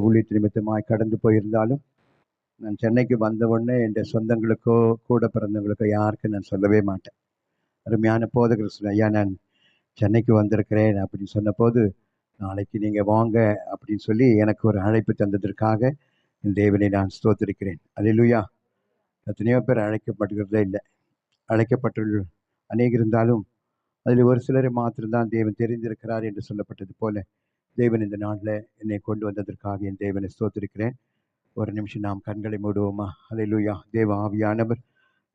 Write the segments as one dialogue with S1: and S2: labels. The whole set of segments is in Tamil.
S1: ஊழியத்து நிமித்தமாய் கடந்து போயிருந்தாலும் நான் சென்னைக்கு வந்த உடனே என் சொந்தங்களுக்கோ கூட பிறந்தவங்களுக்கோ யாருக்கும் நான் சொல்லவே மாட்டேன். அருமையான போதகர் சொன்ன, ஐயா நான் சென்னைக்கு வந்திருக்கிறேன் அப்படின்னு சொன்னபோது, நாளைக்கு நீங்கள் வாங்க அப்படின்னு சொல்லி எனக்கு ஒரு அழைப்பு தந்ததற்காக என் தேவனை நான் ஸ்தோத்திரிக்கிறேன். அல்லேலூயா. எத்தனையோ பேர் அழைக்கப்படுகிறதே இல்லை. அழைக்கப்பட்டுள்ள அநேகர் இருந்தாலும் அதில் ஒரு சிலரை மாத்திரம்தான் தேவன் தெரிந்திருக்கிறார் என்று சொல்லப்பட்டது போல, தேவன் இந்த நாளில் என்னை கொண்டு வந்ததற்காக என் தேவனை ஸ்தோத்திரிக்கிறேன். ஒரு நிமிஷம் நாம் கண்களை மூடுவோமா? அல்லேலூயா. தேவ ஆவியானவர்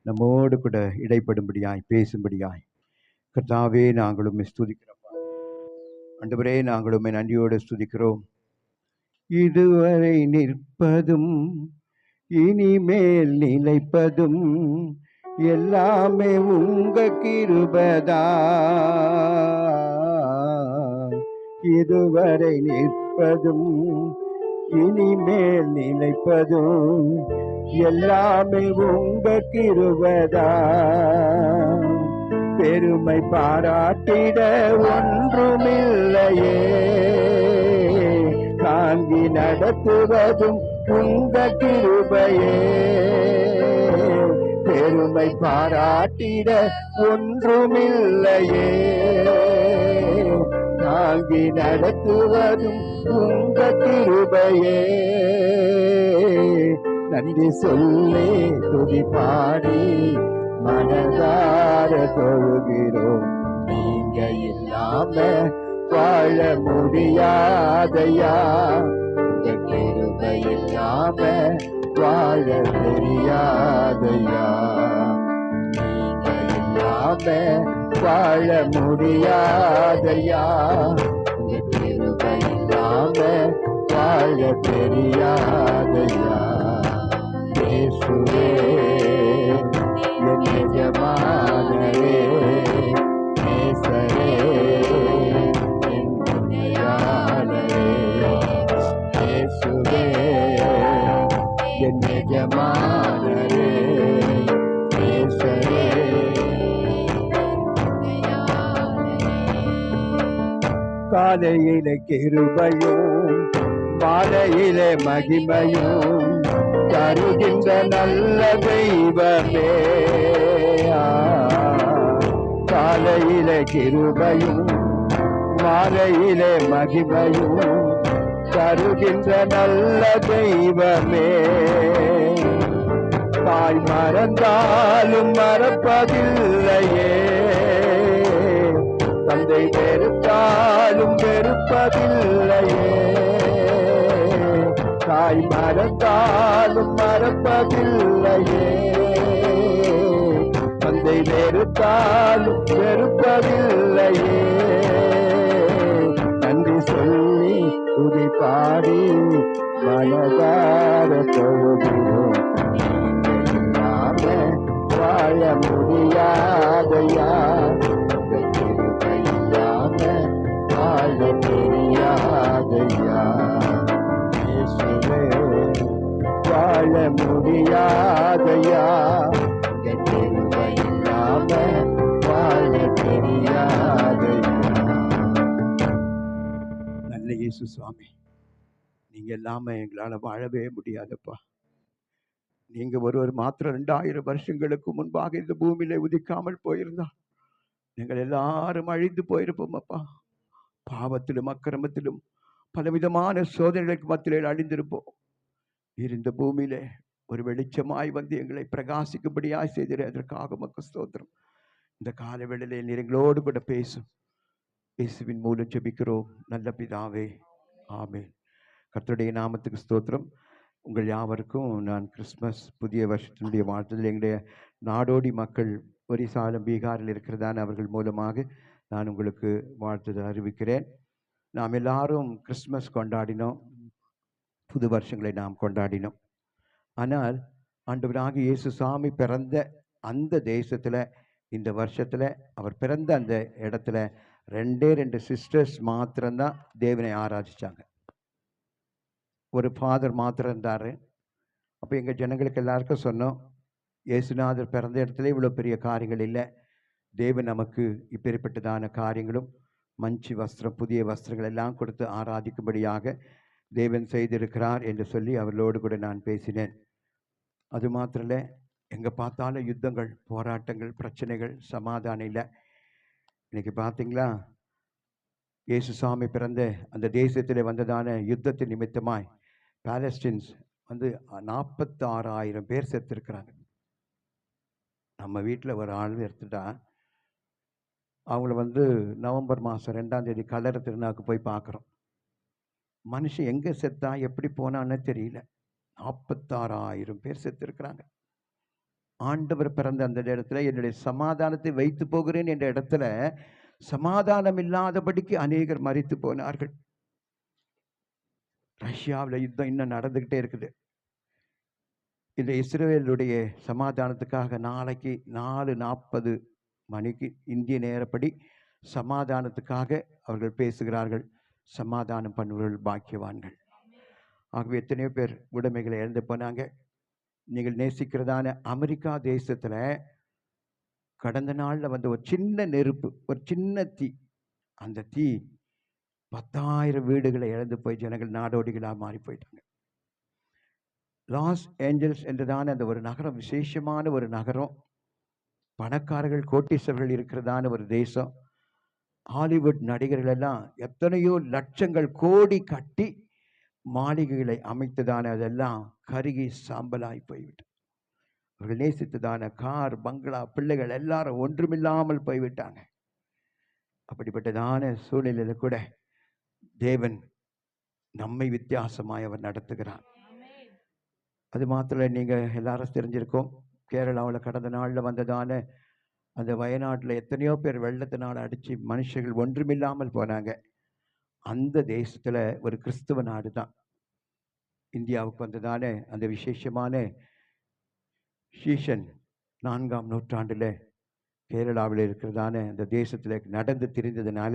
S1: நம்மோடு கூட இடைப்படும்படியாய் பேசும்படியாய், கர்த்தாவே நாங்களும் ஸ்துதிக்கிறோம். ஆண்டவரே நாங்களும் நன்றியோடு ஸ்துதிக்கிறோம். இதுவரை நிற்பதும் இனிமேல் நிலைப்பதும் எல்லாமே உங்க கிருபைதா. இதுவரை நிற்பதும் இனிமேல் நிலைப்பதும் எல்லாமே உங்க கிருபைதா. பெருமை பாராட்டிட ஒன்றுமில்லையே, தாங்கி நடத்துவதும் உங்க கிருபையே. பெருமை பாராட்டிட ஒன்றுமில்லையே, தாங்கி நடத்துவதும் உங்க கிருபையே. நன்றி சொல்லி துதி பாடி மனதார தொழுகிறோம். நீங்க இல்லாம வாழ முடியாதையா, உங்க கிருபை இல்லாம வாழ தெரியாதையா. நீங்க இல்லாம வாழ முடியாதையா, உங்க கிருபை இல்லாம வாழ தெரியாதையா. இயேசுவே என் எஜமானரே, நேசரே என் துணையாளரே. இயேசுவே என் எஜமானரே, நேசரே. காலையிலே கிருபையும் மாலையிலே மகிமையும் தருகின்ற நல்ல தெய்வமே. காலையிலே கிருபையும் மாலையிலே மகிமையும் தருகின்ற நல்ல தெய்வமே. தாய் மறந்தாலும் மறப்பதில்லையே, தந்தை வெறுத்தாலும் வெறுப்பதில்லையே. தாய் மறந்தாலும் மறப்பதில்லையே, தந்தை வெறுத்தாலும் வெறுப்பதில்லையே. நன்றி சொல்லி துதி பாடி மனதார தொழுகிறோம். இல்லாம வாழ முடியாதையா, இல்லாம வாழ தெரியாதையா. வாழ முடியாதையா, இல்லாம வாழ தெரியாதையா. நல்ல இயேசு சுவாமி, நீங்க இல்லாம எங்களால வாழவே முடியாதப்பா. நீங்க ஒருவர் மாத்திரம் 2000 வருஷங்களுக்கு முன்பாக இந்த பூமியில உதிக்காமல் போயிருந்தா நீங்கள் எல்லாரும் அழிந்து போயிருப்போம் அப்பா. பாவத்திலும் அக்கிரமத்திலும் பலவிதமான சோதனைகளுக்கு மத்தியில் அழிந்திருப்போம். இந்த பூமியிலே ஒரு வெளிச்சமாய் வந்து எங்களை பிரகாசிக்கும்படியாய் செய்திரு. அதற்காக உமக்கு ஸ்தோத்திரம். இந்த கால வேளையிலே நீர் எங்களோடு கூட பேசும். இயேசுவின் மூலம் ஜெபிக்கிறோம் நல்ல பிதாவே, ஆமென். கர்த்தருடைய நாமத்துக்கு ஸ்தோத்திரம். உங்கள் யாவருக்கும் நான் கிறிஸ்மஸ் புதிய வருஷத்தினுடைய வாழ்த்துதல் எங்களுடைய நாடோடி மக்கள் ஒரிசாலும் பீகாரில் இருக்கிறதான அவர்கள் மூலமாக நான் உங்களுக்கு வாழ்த்துதல் அறிவிக்கிறேன். நாம் எல்லாரும் கிறிஸ்மஸ் கொண்டாடினோம், புது வருஷங்களை நாம் கொண்டாடினோம். ஆனால் ஆண்டவராகிய இயேசு சாமி பிறந்த அந்த தேசத்தில் இந்த வருஷத்தில் அவர் பிறந்த அந்த இடத்துல 2 சிஸ்டர்ஸ் மாத்திரம்தான் தேவனை ஆராதிச்சாங்க. ஒரு ஃபாதர் மாத்திரம் இருந்தார். அப்போ எங்கள் ஜனங்களுக்கு எல்லாருக்கும் சொன்னோம், இயேசுநாதர் பிறந்த இடத்துல இவ்வளோ பெரிய காரியங்கள் இல்லை, தேவன் நமக்கு இப்பேற்பட்டதான காரியங்களும் மஞ்சு வஸ்திரம் புதிய வஸ்திரங்கள் எல்லாம் கொடுத்து ஆராதிக்கும்படியாக தேவன் செய்திருக்கிறார் என்று சொல்லி அவர்களோடு கூட நான் பேசினேன். அது மாத்திரம் இல்லை, எங்கே பார்த்தாலும் யுத்தங்கள், போராட்டங்கள், பிரச்சனைகள், சமாதானம் இல்லை. இன்னைக்கு பார்த்தீங்களா, இயேசுசாமி பிறந்த அந்த தேசத்தில் வந்ததான யுத்தத்தின் நிமித்தமாய் பாலஸ்டீன்ஸ் 46,000 பேர் செத்துருக்கிறாங்க. நம்ம வீட்டில் ஒரு ஆள் எடுத்துட்டா அவங்கள நவம்பர் மாதம் 2ஆம் தேதி கல்லறை திருநாவுக்கு போய் பார்க்குறோம். மனுஷன் எங்கே செத்தா எப்படி போனான்னு தெரியல. 46,000 பேர் செத்துருக்கிறாங்க. ஆண்டவர் பிறந்த அந்த இடத்துல என்னுடைய சமாதானத்தை வைத்து போகிறேன் என்ற இடத்துல சமாதானம் இல்லாதபடிக்கு அநேகர் மரித்து போனார்கள். ரஷ்யாவில் யுத்தம் இன்னும் நடந்துக்கிட்டே இருக்குது. இந்த இஸ்ரேலுடைய சமாதானத்துக்காக நாளைக்கு 4:40 மணிக்கு இந்திய நேரப்படி சமாதானத்துக்காக அவர்கள் பேசுகிறார்கள். சமாதானம் பண்ணுவர்கள் பாக்கியவான்கள். ஆகவே எத்தனையோ பேர் உடைமைகளை இழந்து போனாங்க. நீங்கள் நேசிக்கிறதான அமெரிக்கா தேசத்தில் கடந்த நாளில் ஒரு சின்ன நெருப்பு, ஒரு சின்ன தீ, அந்த தீ 10,000 வீடுகளை இழந்து போய் ஜனங்கள் நாடோடிகளாக மாறி போயிட்டாங்க. லாஸ் ஏஞ்சல்ஸ் என்றதான அந்த ஒரு நகரம் விசேஷமான ஒரு நகரம். பணக்காரர்கள், கோட்டீஸ்வரர்கள் இருக்கிறதான ஒரு தேசம். ஹாலிவுட் நடிகர்கள் எல்லாம் எத்தனையோ லட்சங்கள் கோடி கட்டி மாளிகைகளை அமைத்ததான அதெல்லாம் கருகி சாம்பலாய் போய்விட்டு, அவர்கள் நேசித்ததான கார், பங்களா, பிள்ளைகள் எல்லாரும் ஒன்றுமில்லாமல் போய்விட்டாங்க. அப்படிப்பட்டதான சூழ்நிலையில கூட தேவன் நம்மை வித்தியாசமாய் அவர் நடத்துகிறார். அது மாத்திரம் நீங்க எல்லாரும் தெரிஞ்சிருக்கோம், கேரளாவில் கடந்த நாளில் வந்ததான அந்த வயநாட்டில் எத்தனையோ பேர் வெள்ளத்தினால் அடித்து மனுஷர்கள் ஒன்றுமில்லாமல் போனாங்க. அந்த தேசத்தில் ஒரு கிறிஸ்துவ நாடு தான் இந்தியாவுக்கு வந்ததான அந்த விசேஷமான சீசன் 4ஆம் நூற்றாண்டில் கேரளாவில் இருக்கிறதான அந்த தேசத்தில் நடந்து திரிந்ததுனால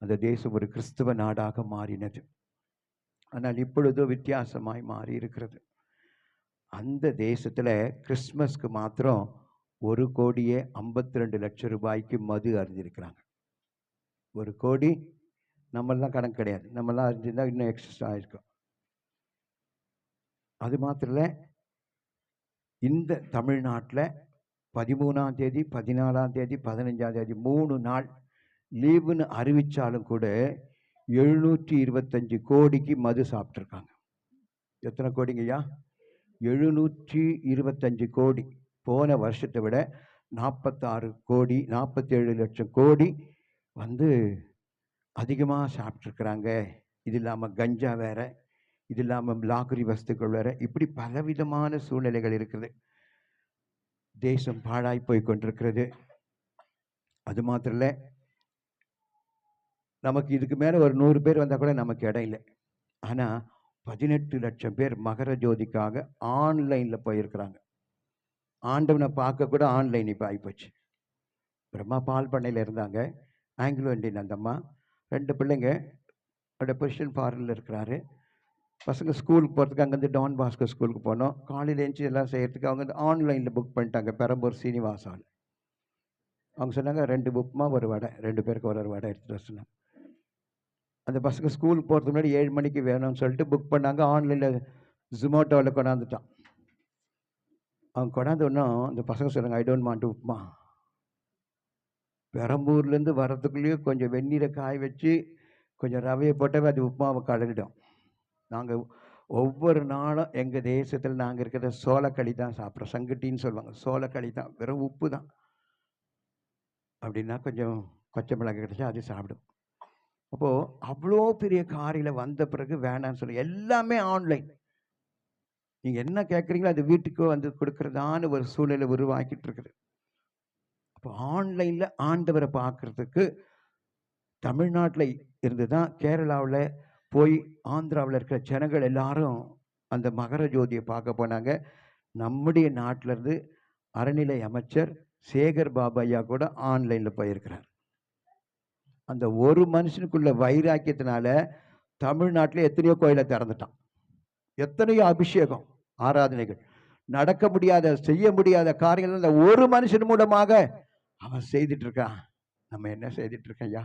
S1: அந்த தேசம் ஒரு கிறிஸ்துவ நாடாக மாறினது. ஆனால் இப்பொழுதோ வித்தியாசமாய் மாறி இருக்கிறது. அந்த தேசத்தில் கிறிஸ்மஸ்க்கு மாத்திரம் 1,52,00,000 ரூபாய்க்கு மது அறிஞ்சிருக்கிறாங்க. 1 கோடி. நம்மளாம் கணக்கு கிடையாது, நம்மளாம் அறிஞ்சிருந்தா இன்னும் எக்ஸ்ட்ரா இருக்கும். அது மாத்திரம் இல்லை, இந்த தமிழ்நாட்டில் 13ஆம் தேதி, 14ஆம் தேதி, 15ஆம் தேதி 3 நாள் லீவுன்னு அறிவித்தாலும் கூட 725 கோடிக்கு மது சாப்பிட்ருக்காங்க. எத்தனை கோடிங்கய்யா? 725 கோடி. போன வருஷத்தை விட 46 கோடி, 47 லட்சம் கோடி அதிகமாக சாப்பிட்ருக்குறாங்க. இது இல்லாமல் கஞ்சா வேற, இது இல்லாமல் லாக்கரி வஸ்துக்கள் வேற, இப்படி பலவிதமான சூழ்நிலைகள் இருக்குது. தேசம் பாழாய் போய் கொண்டிருக்கிறது. அது மாத்திரம் இல்லை, நமக்கு இதுக்கு மேலே ஒரு 100 பேர் வந்தால் கூட நமக்கு இடம் இல்லை. ஆனால் 18 லட்சம் பேர் மகர ஜோதிக்காக ஆன்லைனில் போயிருக்கிறாங்க. ஆண்டவனை பார்க்க கூட ஆன்லைன் இப்போ ஆகிப்போச்சு. பிரம்மா பால் பண்ணையில் இருந்தாங்க, ஆங்கிலோ இண்டியன் அந்த அம்மா, 2 பிள்ளைங்க, அவருடைய பொசிஷன் ஃபாரினில் இருக்கிறாரு. பசங்க ஸ்கூலுக்கு போகிறதுக்கு அங்கேருந்து டான் பாஸ்கோ ஸ்கூலுக்கு போனோம். காலையில் எழுந்துச்சி எல்லாம் செய்கிறதுக்கு அவங்க ஆன்லைனில் புக் பண்ணிட்டாங்க. பெரம்பூர் சீனிவாசால் அவங்க சொன்னாங்க 2 உப்புமா 1 வடை, 2 பேருக்கு ஒரு வடை எடுத்துகிட்டு வர சொன்னாங்க. அந்த பசங்க ஸ்கூலுக்கு போகிறதுக்கு முன்னாடி 7 மணிக்கு வேணும்னு சொல்லிட்டு புக் பண்ணாங்க. ஆன்லைனில் ஜொமேட்டோவில் கொண்டாந்துட்டான். அவங்க கொண்டாந்து ஒன்றும் அந்த பசங்க சொல்கிறாங்க, ஐ டோன்ட் வாண்ட் உப்புமா. பெரம்பூர்லேருந்து வரத்துக்குள்ளேயே கொஞ்சம் வெந்நீரை காய வச்சு கொஞ்சம் ரவையை போட்டாவே அது உப்புமாவை கலந்துடும். நாங்கள் ஒவ்வொரு நாளும் எங்கள் தேசத்தில் நாங்கள் இருக்கிற சோளக்களி தான் சாப்பிட்றோம். சங்கட்டின்னு சொல்லுவாங்க, சோளக்களி தான், வெறும் உப்பு தான். அப்படின்னா கொஞ்சம் கொச்சை மிளகாய் கிடைச்சா அது சாப்பிடும். அப்போது அவ்வளோ பெரிய காரில் வந்த பிறகு வேணான்னு சொல்லி எல்லாமே ஆன்லைன். நீங்கள் என்ன கேட்குறீங்களோ அது வீட்டுக்கு கொடுக்குறதான ஒரு சூழ்நிலை உருவாக்கிட்டு இருக்குது. அப்போ ஆன்லைனில் ஆண்டவரை பார்க்குறதுக்கு தமிழ்நாட்டில் இருந்து தான் கேரளாவில் போய் ஆந்திராவில் இருக்கிற ஜனங்கள் எல்லாரும் அந்த மகர ஜோதியை பார்க்க போனாங்க. நம்முடைய நாட்டிலேருந்து அறநிலை அமைச்சர் சேகர் பாபு ஐயா கூட ஆன்லைனில் போயிருக்கிறார். அந்த ஒரு மனுஷனுக்குள்ள வைராக்கியத்தினால தமிழ்நாட்டில் எத்தனையோ கோயிலை திறந்துட்டான். எத்தனையோ அபிஷேகம், ஆராதனைகள், நடக்க முடியாத, செய்ய முடியாத காரியங்கள் இந்த ஒரு மனுஷன் மூலமாக அவன் செய்துட்டு இருக்கான். நம்ம என்ன செய்துட்டு இருக்கோம் ஐயா?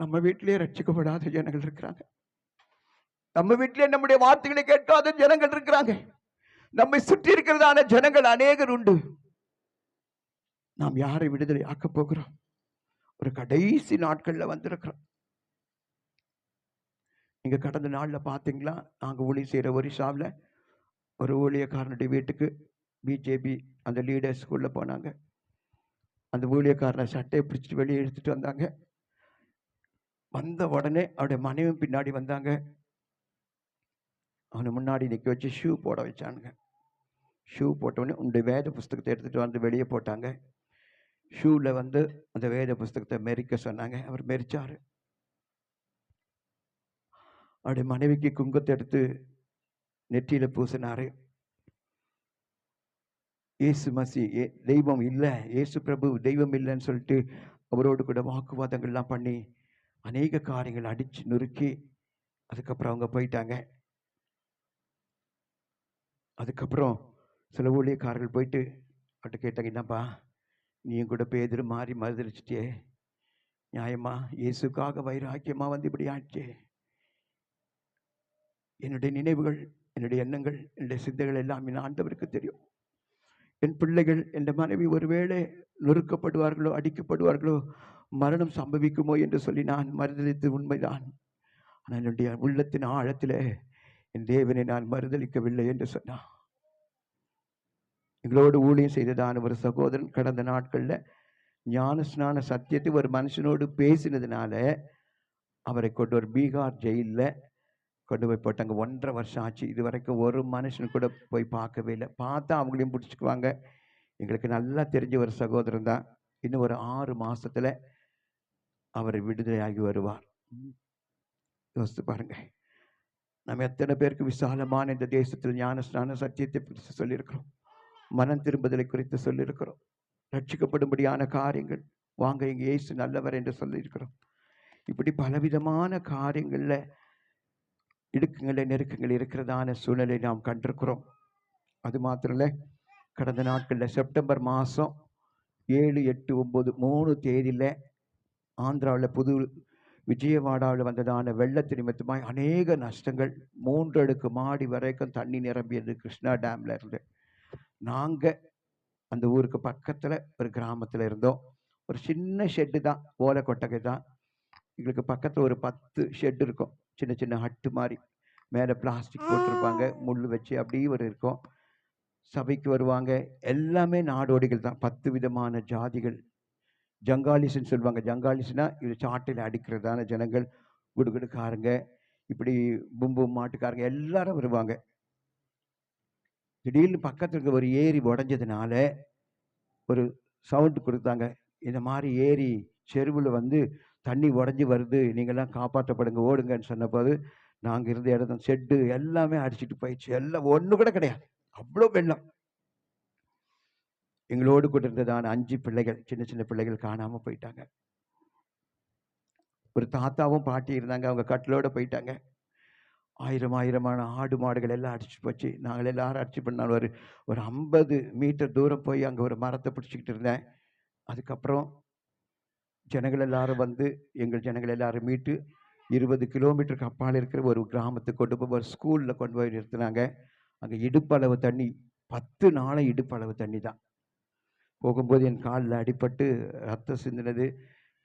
S1: நம்ம வீட்டிலேயே ரட்சிக்கப்படாத ஜனங்கள் இருக்கிறாங்க. நம்ம வீட்டிலே நம்முடைய வார்த்தைகளை கேட்காத ஜனங்கள் இருக்கிறாங்க. நம்மை சுற்றி இருக்கிறதான ஜனங்கள் அநேகர் உண்டு. நாம் யாரை விடுதலை ஆக்க போகிறோம்? ஒரு கடைசி நாட்கள்ல வந்திருக்கிறோம். நீங்க கடந்த நாள்ல பாத்தீங்களா? நாங்க ஊழியர் செய்யற ஒரிசாவில் ஒரு ஊழியக்காரனுடைய வீட்டுக்கு பிஜேபி அந்த லீடர்ஸ் உள்ள போனாங்க. அந்த ஊழியக்காரனை சட்டையை பிடிச்சிட்டு வெளியே எடுத்துட்டு வந்தாங்க. வந்த உடனே அவருடைய மனைவி பின்னாடி வந்தாங்க. அவனை முன்னாடி நிற்க வச்சு ஷூ போட வச்சானுங்க. ஷூ போட்டவுடனே உன்னுடைய வேத புஸ்தகத்தை எடுத்துட்டு வந்து வெளியே போட்டாங்க. ஷூல வந்து அந்த வேத புஸ்தகத்தை மெரிக்க சொன்னாங்க. அவர் மெரிச்சாரு. அவருடைய மனைவிக்கு குங்குமத்தை எடுத்து நெற்றியில பூசினாரு. இயேசு மசி தெய்வம் இல்லை, இயேசு பிரபு தெய்வம் இல்லைன்னு சொல்லிட்டு அவரோடு கூட வாக்குவாதங்கள்லாம் பண்ணி அநேக காரியங்கள் அடிச்சு நொறுக்கி அதுக்கப்புறம் அவங்க போயிட்டாங்க. அதுக்கப்புறம் சில ஊழியக்காரர்கள் போயிட்டு அவர்கிட்ட கேட்டாங்க, என்னப்பா நீயும் கூட பேதுரு மாறி மறுதளிச்சிட்டே, நியாயமா இயேசுக்காக வைராக்கியமா வந்து இப்படி ஆச்சே. என்னுடைய நினைவுகள், என்னுடைய எண்ணங்கள், என்னுடைய சிந்தைகள் எல்லாம் என் ஆண்டவருக்கு தெரியும். என் பிள்ளைகள், என் மனைவி ஒருவேளை நொறுக்கப்படுவார்களோ, அடிக்கப்படுவார்களோ, மரணம் சம்பவிக்குமோ என்று சொல்லி நான் மறுதளித்து உண்மைதான். ஆனால் என்னுடைய உள்ளத்தின் ஆழத்தில் என் தேவனை நான் மறுதளிக்கவில்லை என்று சொன்னான். எங்களோடு ஊழியம் செய்ததான ஒரு சகோதரன் கடந்த நாட்களில் ஞானஸ்நான சத்தியத்தை ஒரு மனுஷனோடு பேசினதுனால அவரை கொண்டு ஒரு பீகார் ஜெயிலில் கொண்டு போய் போட்டாங்க. 1.5 வருஷம் ஆச்சு. இது வரைக்கும் ஒரு மனுஷன் கூட போய் பார்க்கவே இல்லை. பார்த்தா அவங்களையும் பிடிச்சிக்குவாங்க. எங்களுக்கு நல்லா தெரிஞ்ச ஒரு சகோதரன் தான். இன்னும் ஒரு 6 மாசத்துல அவர் விடுதலையாகி வருவார். யோசித்து பாருங்க. நம்ம எத்தனை பேருக்கு விசாலமான இந்த தேசத்தில் ஞானஸ்நான சத்தியத்தை குறித்து சொல்லியிருக்கிறோம். மனம் திரும்புதலை குறித்து சொல்லியிருக்கிறோம். ரட்சிக்கப்படும்படியான காரியங்கள், வாங்க இங்கே இயேசு நல்லவர் என்று சொல்லியிருக்கிறோம். இப்படி பலவிதமான காரியங்கள்ல இடுக்கங்களை நெருக்கங்கள் இருக்கிறதான சூழ்நிலை நாம் கண்டிருக்கிறோம். அது மாத்திரம் இல்லை, கடந்த நாட்களில் செப்டம்பர் மாதம் 7, 8, 9 3 தேதியில் ஆந்திராவில் புது விஜயவாடாவில் வந்ததான வெள்ளத்து நிமித்தமாய் அநேக நஷ்டங்கள். 3 அடுக்கு மாடி வரைக்கும் தண்ணி நிரம்பியது கிருஷ்ணா டேம்ல இருந்து. நாங்கள் அந்த ஊருக்கு பக்கத்தில் ஒரு கிராமத்தில் இருந்தோம். ஒரு சின்ன ஷெட்டு தான், ஓலை கொட்டகை தான். எங்களுக்கு பக்கத்தில் ஒரு 10 ஷெட் இருக்கும், சின்ன சின்ன ஹட்டு மாதிரி. மேலே பிளாஸ்டிக் போட்டிருப்பாங்க, முள் வச்சு அப்படியே ஒரு இருக்கும். சபைக்கு வருவாங்க, எல்லாமே நாடோடிகள் தான். 10 விதமான ஜாதிகள். ஜங்காலிஸ்ன்னு சொல்லுவாங்க. ஜங்காலிஸ்னா இது சாட்டையில் அடிக்கிறதான ஜனங்கள், குடுகுடுக்காரங்க, இப்படி பும்பு மாட்டுக்காரங்க எல்லாரும் வருவாங்க. திடீர்னு பக்கத்தில் இருக்க ஒரு ஏரி உடஞ்சதுனால ஒரு சவுண்டு கொடுத்தாங்க. இந்த மாதிரி ஏரி செருவில் வந்து தண்ணி உடஞ்சி வருது, நீங்கள்லாம் காப்பாற்றப்படுங்க, ஓடுங்கன்னு சொன்னபோது நாங்கள் இருந்த இடம் ஷெட்டு எல்லாமே அடிச்சுட்டு போயிடுச்சு. எல்லாம் ஒன்று கூட கிடையாது, அவ்வளோ வெள்ளம். எங்களோடு கூட இருந்ததான 5 பிள்ளைகள், சின்ன சின்ன பிள்ளைகள் காணாமல் போயிட்டாங்க. ஒரு தாத்தாவும் பாட்டி இருந்தாங்க, அவங்க கட்டிலோடு போயிட்டாங்க. ஆயிரமான ஆடு மாடுகள் எல்லாம் அடிச்சு போச்சு. நாங்கள் எல்லாரும் அடிச்சு பண்ணாலும் ஒரு 50 மீட்டர் தூரம் போய் அங்கே ஒரு மரத்தை பிடிச்சிக்கிட்டு இருந்தேன். அதுக்கப்புறம் ஜனங்கள் எல்லாரும் வந்து எங்கள் ஜனங்கள் எல்லாரும் மீட்டு 20 கிலோமீட்டருக்கு அப்பால் இருக்கிற ஒரு கிராமத்துக்கு கொண்டு போய் ஒரு ஸ்கூலில் கொண்டு போய் நிறுத்தினாங்க. அங்கே இடுப்பளவு தண்ணி, 10 நாளை இடுப்பளவு தண்ணி தான். போகும்போது என் காலில் அடிபட்டு ரத்தம் சிந்தினது.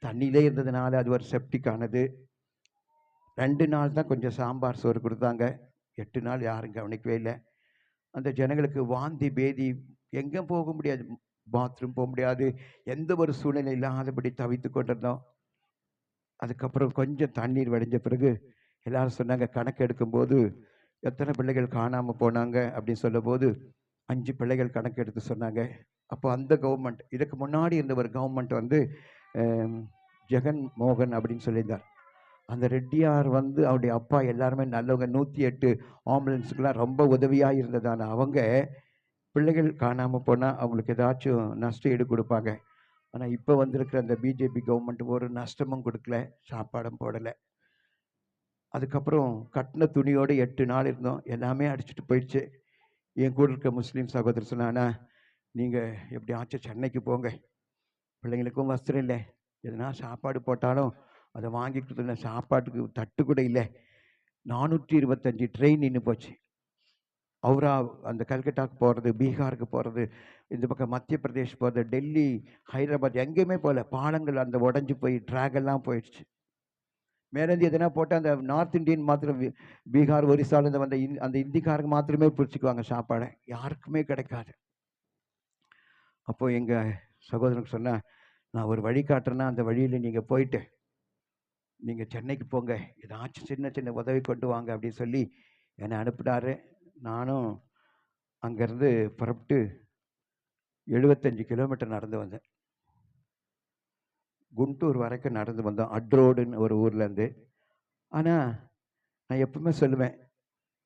S1: தண்ணியிலே இருந்ததுனால அது ஒரு செப்டிக் ஆனது. 2 நாள் தான் கொஞ்சம் சாம்பார் சோறு கொடுத்தாங்க. 8 நாள் யாரும் கவனிக்கவே இல்லை. அந்த ஜனங்களுக்கு வாந்தி பேதி, எங்கே போக முடியாது, பாத்ரூம் போக முடியாது, எந்த ஒரு சூழ்நிலை இல்லாதபடி தவித்து கொண்டிருந்தோம். அதுக்கப்புறம் கொஞ்சம் தண்ணீர் வடிஞ்ச பிறகு எல்லாரும் சொன்னாங்க, கணக்கு எடுக்கும்போது எத்தனை பிள்ளைகள் காணாமல் போனாங்க அப்படின்னு சொல்லும் போது 5 பிள்ளைகள் கணக்கு எடுத்து சொன்னாங்க. அப்போ அந்த கவர்மெண்ட், இதுக்கு முன்னாடி இருந்த ஒரு கவர்மெண்ட் வந்து ஜெகன் மோகன் அப்படின்னு சொல்லியிருந்தார். அந்த ரெட்டியார் வந்து அவருடைய அப்பா எல்லாருமே நல்லவங்க. 108 ஆம்புலன்ஸுக்கெல்லாம் ரொம்ப உதவியாக இருந்ததான அவங்க பிள்ளைகள் காணாமல் போனால் அவங்களுக்கு ஏதாச்சும் நஷ்ட ஈடு கொடுப்பாங்க. ஆனால் இப்போ வந்திருக்கிற அந்த பிஜேபி கவர்மெண்ட் ஒரு நஷ்டமும் கொடுக்கல, சாப்பாடும் போடலை. அதுக்கப்புறம் கட்டின துணியோடு 8 நாள் இருந்தோம், எல்லாமே அடிச்சுட்டு போயிடுச்சு. என் கூட இருக்க முஸ்லீம் சகோதரர் சொன்னான்னா, நீங்கள் எப்படி ஆச்சு சென்னைக்கு போங்க, பிள்ளைங்களுக்கும் வஸ்திரம் இல்லை, எதுனா சாப்பாடு போட்டாலும் அதை வாங்கி கொடுத்துருந்த சாப்பாட்டுக்கு தட்டு கூட இல்லை. 425 ட்ரெயின் நின்று போச்சு. அவுரா அந்த கல்கட்டாவுக்கு போகிறது, பீகாருக்கு போகிறது, இந்த பக்கம் மத்திய பிரதேஷ் போகிறது, டெல்லி, ஹைதராபாத் எங்கேயுமே போகல. பாலங்கள் அந்த உடஞ்சி போய் ட்ராகெல்லாம் போயிடுச்சு. மேலேருந்து எதனா போட்டால் அந்த நார்த் இந்தியன் மாத்திரம், பீகார், ஒரிசாலேருந்து வந்த அந்த இந்திக்காரங்க மாத்திரமே பிடிச்சிக்குவாங்க சாப்பாடை, யாருக்குமே கிடைக்காது. அப்போது எங்கள் சகோதரனுக்கு சொன்னேன், நான் ஒரு வழி காட்டுறேன்னா அந்த வழியில் நீங்கள் போயிட்டு நீங்கள் சென்னைக்கு போங்க, ஏதாச்சும் சின்ன சின்ன உதவி கொண்டு வாங்க அப்படின்னு சொல்லி என்னை அனுப்பினாரு. நானும் அங்கேருந்து புறப்பட்டு 75 கிலோமீட்டர் நடந்து வந்தேன். குண்டூர் வரைக்கும் நடந்து வந்தோம், அட்ரோடுன்னு ஒரு ஊர்லேருந்து. ஆனால் நான் எப்பவுமே சொல்லுவேன்,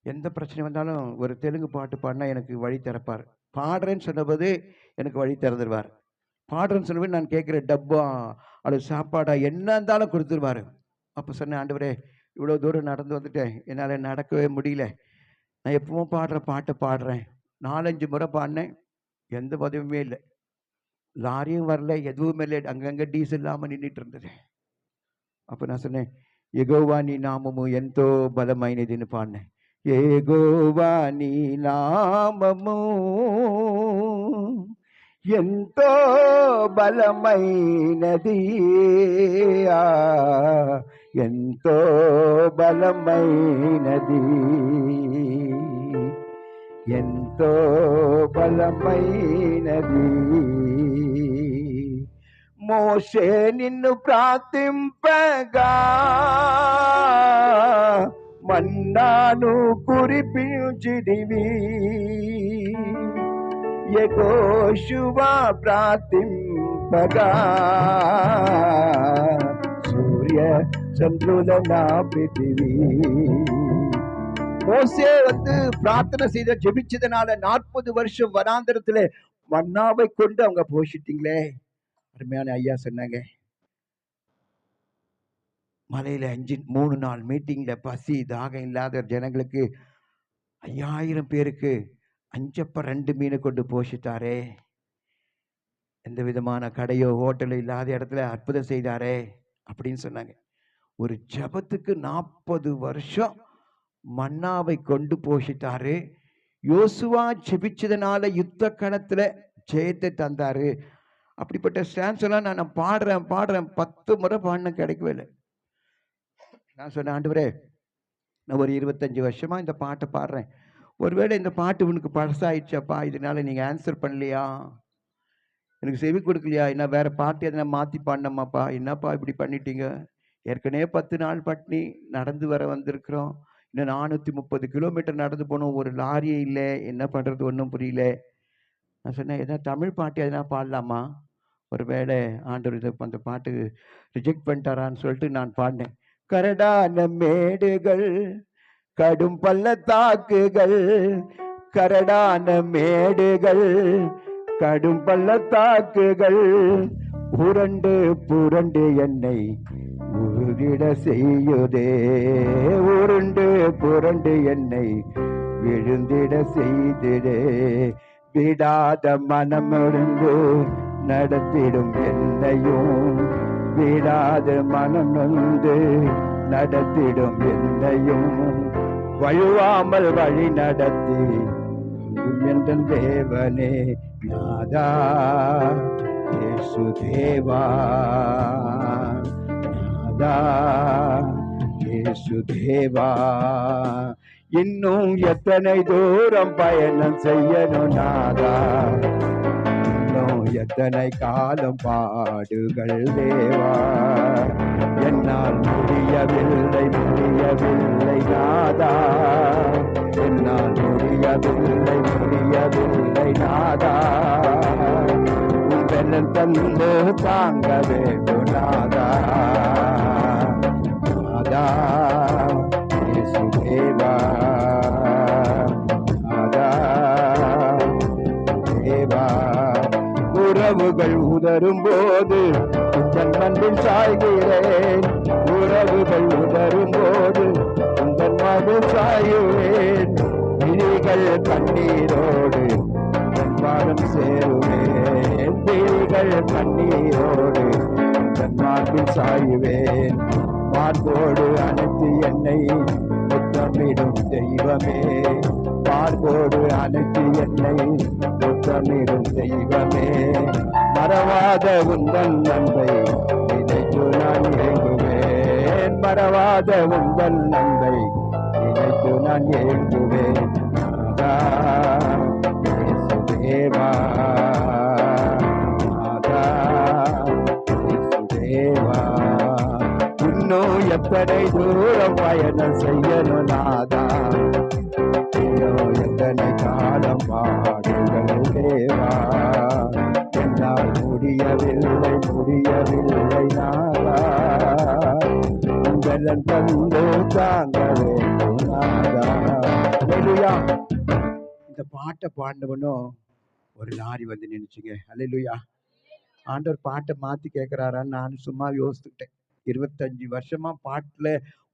S1: எந்த பிரச்சனை வந்தாலும் ஒரு தெலுங்கு பாட்டு பாடினா எனக்கு வழி திறப்பார். பாடுறேன்னு சொன்னபோது எனக்கு வழி திறந்துடுவார். பாடுறேன்னு சொன்னபோது நான் கேட்குற டப்பா அது சாப்பாடா என்ன இருந்தாலும் கொடுத்துருவார். அப்போ சொன்னேன், ஆண்டவரே இவ்வளோ தூரம் நடந்து வந்துட்டேன், என்னால் நடக்கவே முடியல, நான் எப்பவும் பாடுற பாட்டை பாடுறேன். 4-5 முறை பாடினேன், எந்த உதவியுமே இல்லை, லாரியும் வரல, எதுவுமே இல்லை, அங்கங்கே டீசல் இல்லாமல் நின்றுட்டு இருந்தது. அப்போ நான் சொன்னேன், యెహోవా నీ నామము ఎంతో బలమైనదిని పాడిனேன். యెహోవా నీ నామము ఎంతో బలమైనది, ఎంతో బలమైనది, ఎంతో బలమైనది. మోషే నిన్ను ప్రార్థింపగా మన్నాను కురిపించిదివి, యెహోషువా ప్రార్థింపగా సూర్య చంద్రుల నాపితివి. மோசே பிரார்த்தனை செய்த ஜெபிச்சதுனால 40 வருஷம் வனாந்தரத்துல மன்னாவை கொண்டு அவங்க போஷிட்டீங்களே. அருமையான ஐயா சொன்னாங்க, மலையில 3 நாள் மீட்டிங்ல பசி தாகம் இல்லாத ஜனங்களுக்கு 5000 பேருக்கு 5 அப்பம் 2 மீனை கொண்டு போஷித்தாரே. எந்த விதமான கடையோ ஹோட்டலோ இல்லாத இடத்துல அற்புதம் செய்தாரே அப்படின்னு சொன்னாங்க. ஒரு ஜபத்துக்கு 40 வருஷம் மன்னாவை கொண்டு போஷித்தாரு. யோசுவா ஜெபிச்சதுனால யுத்த களத்துல ஜெயத்தை தந்தாரு. அப்படிப்பட்ட ஸ்டான்ஸ் எல்லாம் நான் பாடுறேன் 10 முறை பாடின கிடைக்கவே இல்லை. நான் சொன்னேன், ஆண்டவரே நான் ஒரு 25 வருஷமா இந்த பாட்டை பாடுறேன், ஒருவேளை இந்த பாட்டு உனக்கு பழசாயிடுச்சாப்பா, இதனால நீங்க ஆன்சர் பண்ணலையா, எனக்கு செவி கொடுக்கலையா, என்ன வேற பாட்டு எதனா மாத்தி பாடினமாப்பா, என்னப்பா இப்படி பண்ணிட்டீங்க, ஏற்கனவே 10 நாள் பட்னி நடந்து வர வந்திருக்கிறோம், இன்னும் 430 கிலோமீட்டர் நடந்து போனோம், ஒரு லாரியே இல்லை, என்ன பண்றது ஒன்றும் புரியல. நான் சொன்னேன், எதனா தமிழ் பாட்டு எதனா பாடலாமா, ஒருவேளை ஆண்டவர் அந்த பாட்டு ரிஜெக்ட் பண்ணிட்டாரான்னு சொல்லிட்டு நான் பாடினேன். கரடான மேடுகள் கடும் பள்ளத்தாக்குகள், கரடான மேடுகள் கடும் பள்ளத்தாக்குகள், புரண்டு புரண்டு என்னை உருகிட செய்யுதே, உருண்டு புரண்டு என்னை விழுந்திட செய்திடே, விடாத மனமிருந்து நடத்திடும் என்னையும், விடாத மனமிருந்து நடத்திடும் என்னையும், வழுவாமல் வழி நடத்தி என்ற தேவனே நாதா இயேசு தேவா, நாதா இயேசு தேவா. இன்னும் எத்தனை தூரம் பயணம் செய்யணும் நாதா, இன்னும் எத்தனை காலம் பாடுகள் தேவா, என்னால் முடியவில்லை முடியவில்லை நாதா, என்னால் முடியவில்லை முடியவில்லை நாதா, உன் பெண்ணன் தந்து தாங்க வேண்டும் நாதா, நாதா இயேசு தேவா, நாதா தேவா. உறவுகள் உதரும் போது உந்தன் மண்ணில் சாய்கிறேன், உறவுகள் உதரும் போது உந்தன் மண்ணில் சாயுவேன், விழிகள் கண்ணீரோடு பாதம் சேருவேன், விழிகள் கண்ணீரோடு உந்தன் மார்பில் சாயுவேன். மார்போடு அணைத்து என்னை முத்தமிடும் தெய்வமே, மார்போடு அணைத்து என்னை முத்தமிடும் தெய்வமே, மறவாத உந்தன் அன்பை நினைத்து நான் ஏங்குவேன். மறவாத உந்தன் அன்பை நினைத்து நான் ஏங்குவேன். நாதா இயேசுதேவா, நாதா இயேசுதேவா, இன்னும் எத்தனை தூரம் பயணம் செய்யணும் நாதா, இன்னும் எத்தனை காலம் பாடுகள் தேவா, என்னால் முடியவில்லை முடியவில்லை நாதா, உங்கள் தந்து தாங்க வேண்டும் நாதா. அல்லேலூயா. இந்த பாட்டை பாடினவனும் ஒரு லாரி வந்து நின்றுச்சுங்க. அல்லேலூயா. ஆண்டவர் பாட்டை மாற்றி கேட்குறாரான்னு நான் சும்மா யோசித்துக்கிட்டேன். 25 வருஷமா பாட்டில்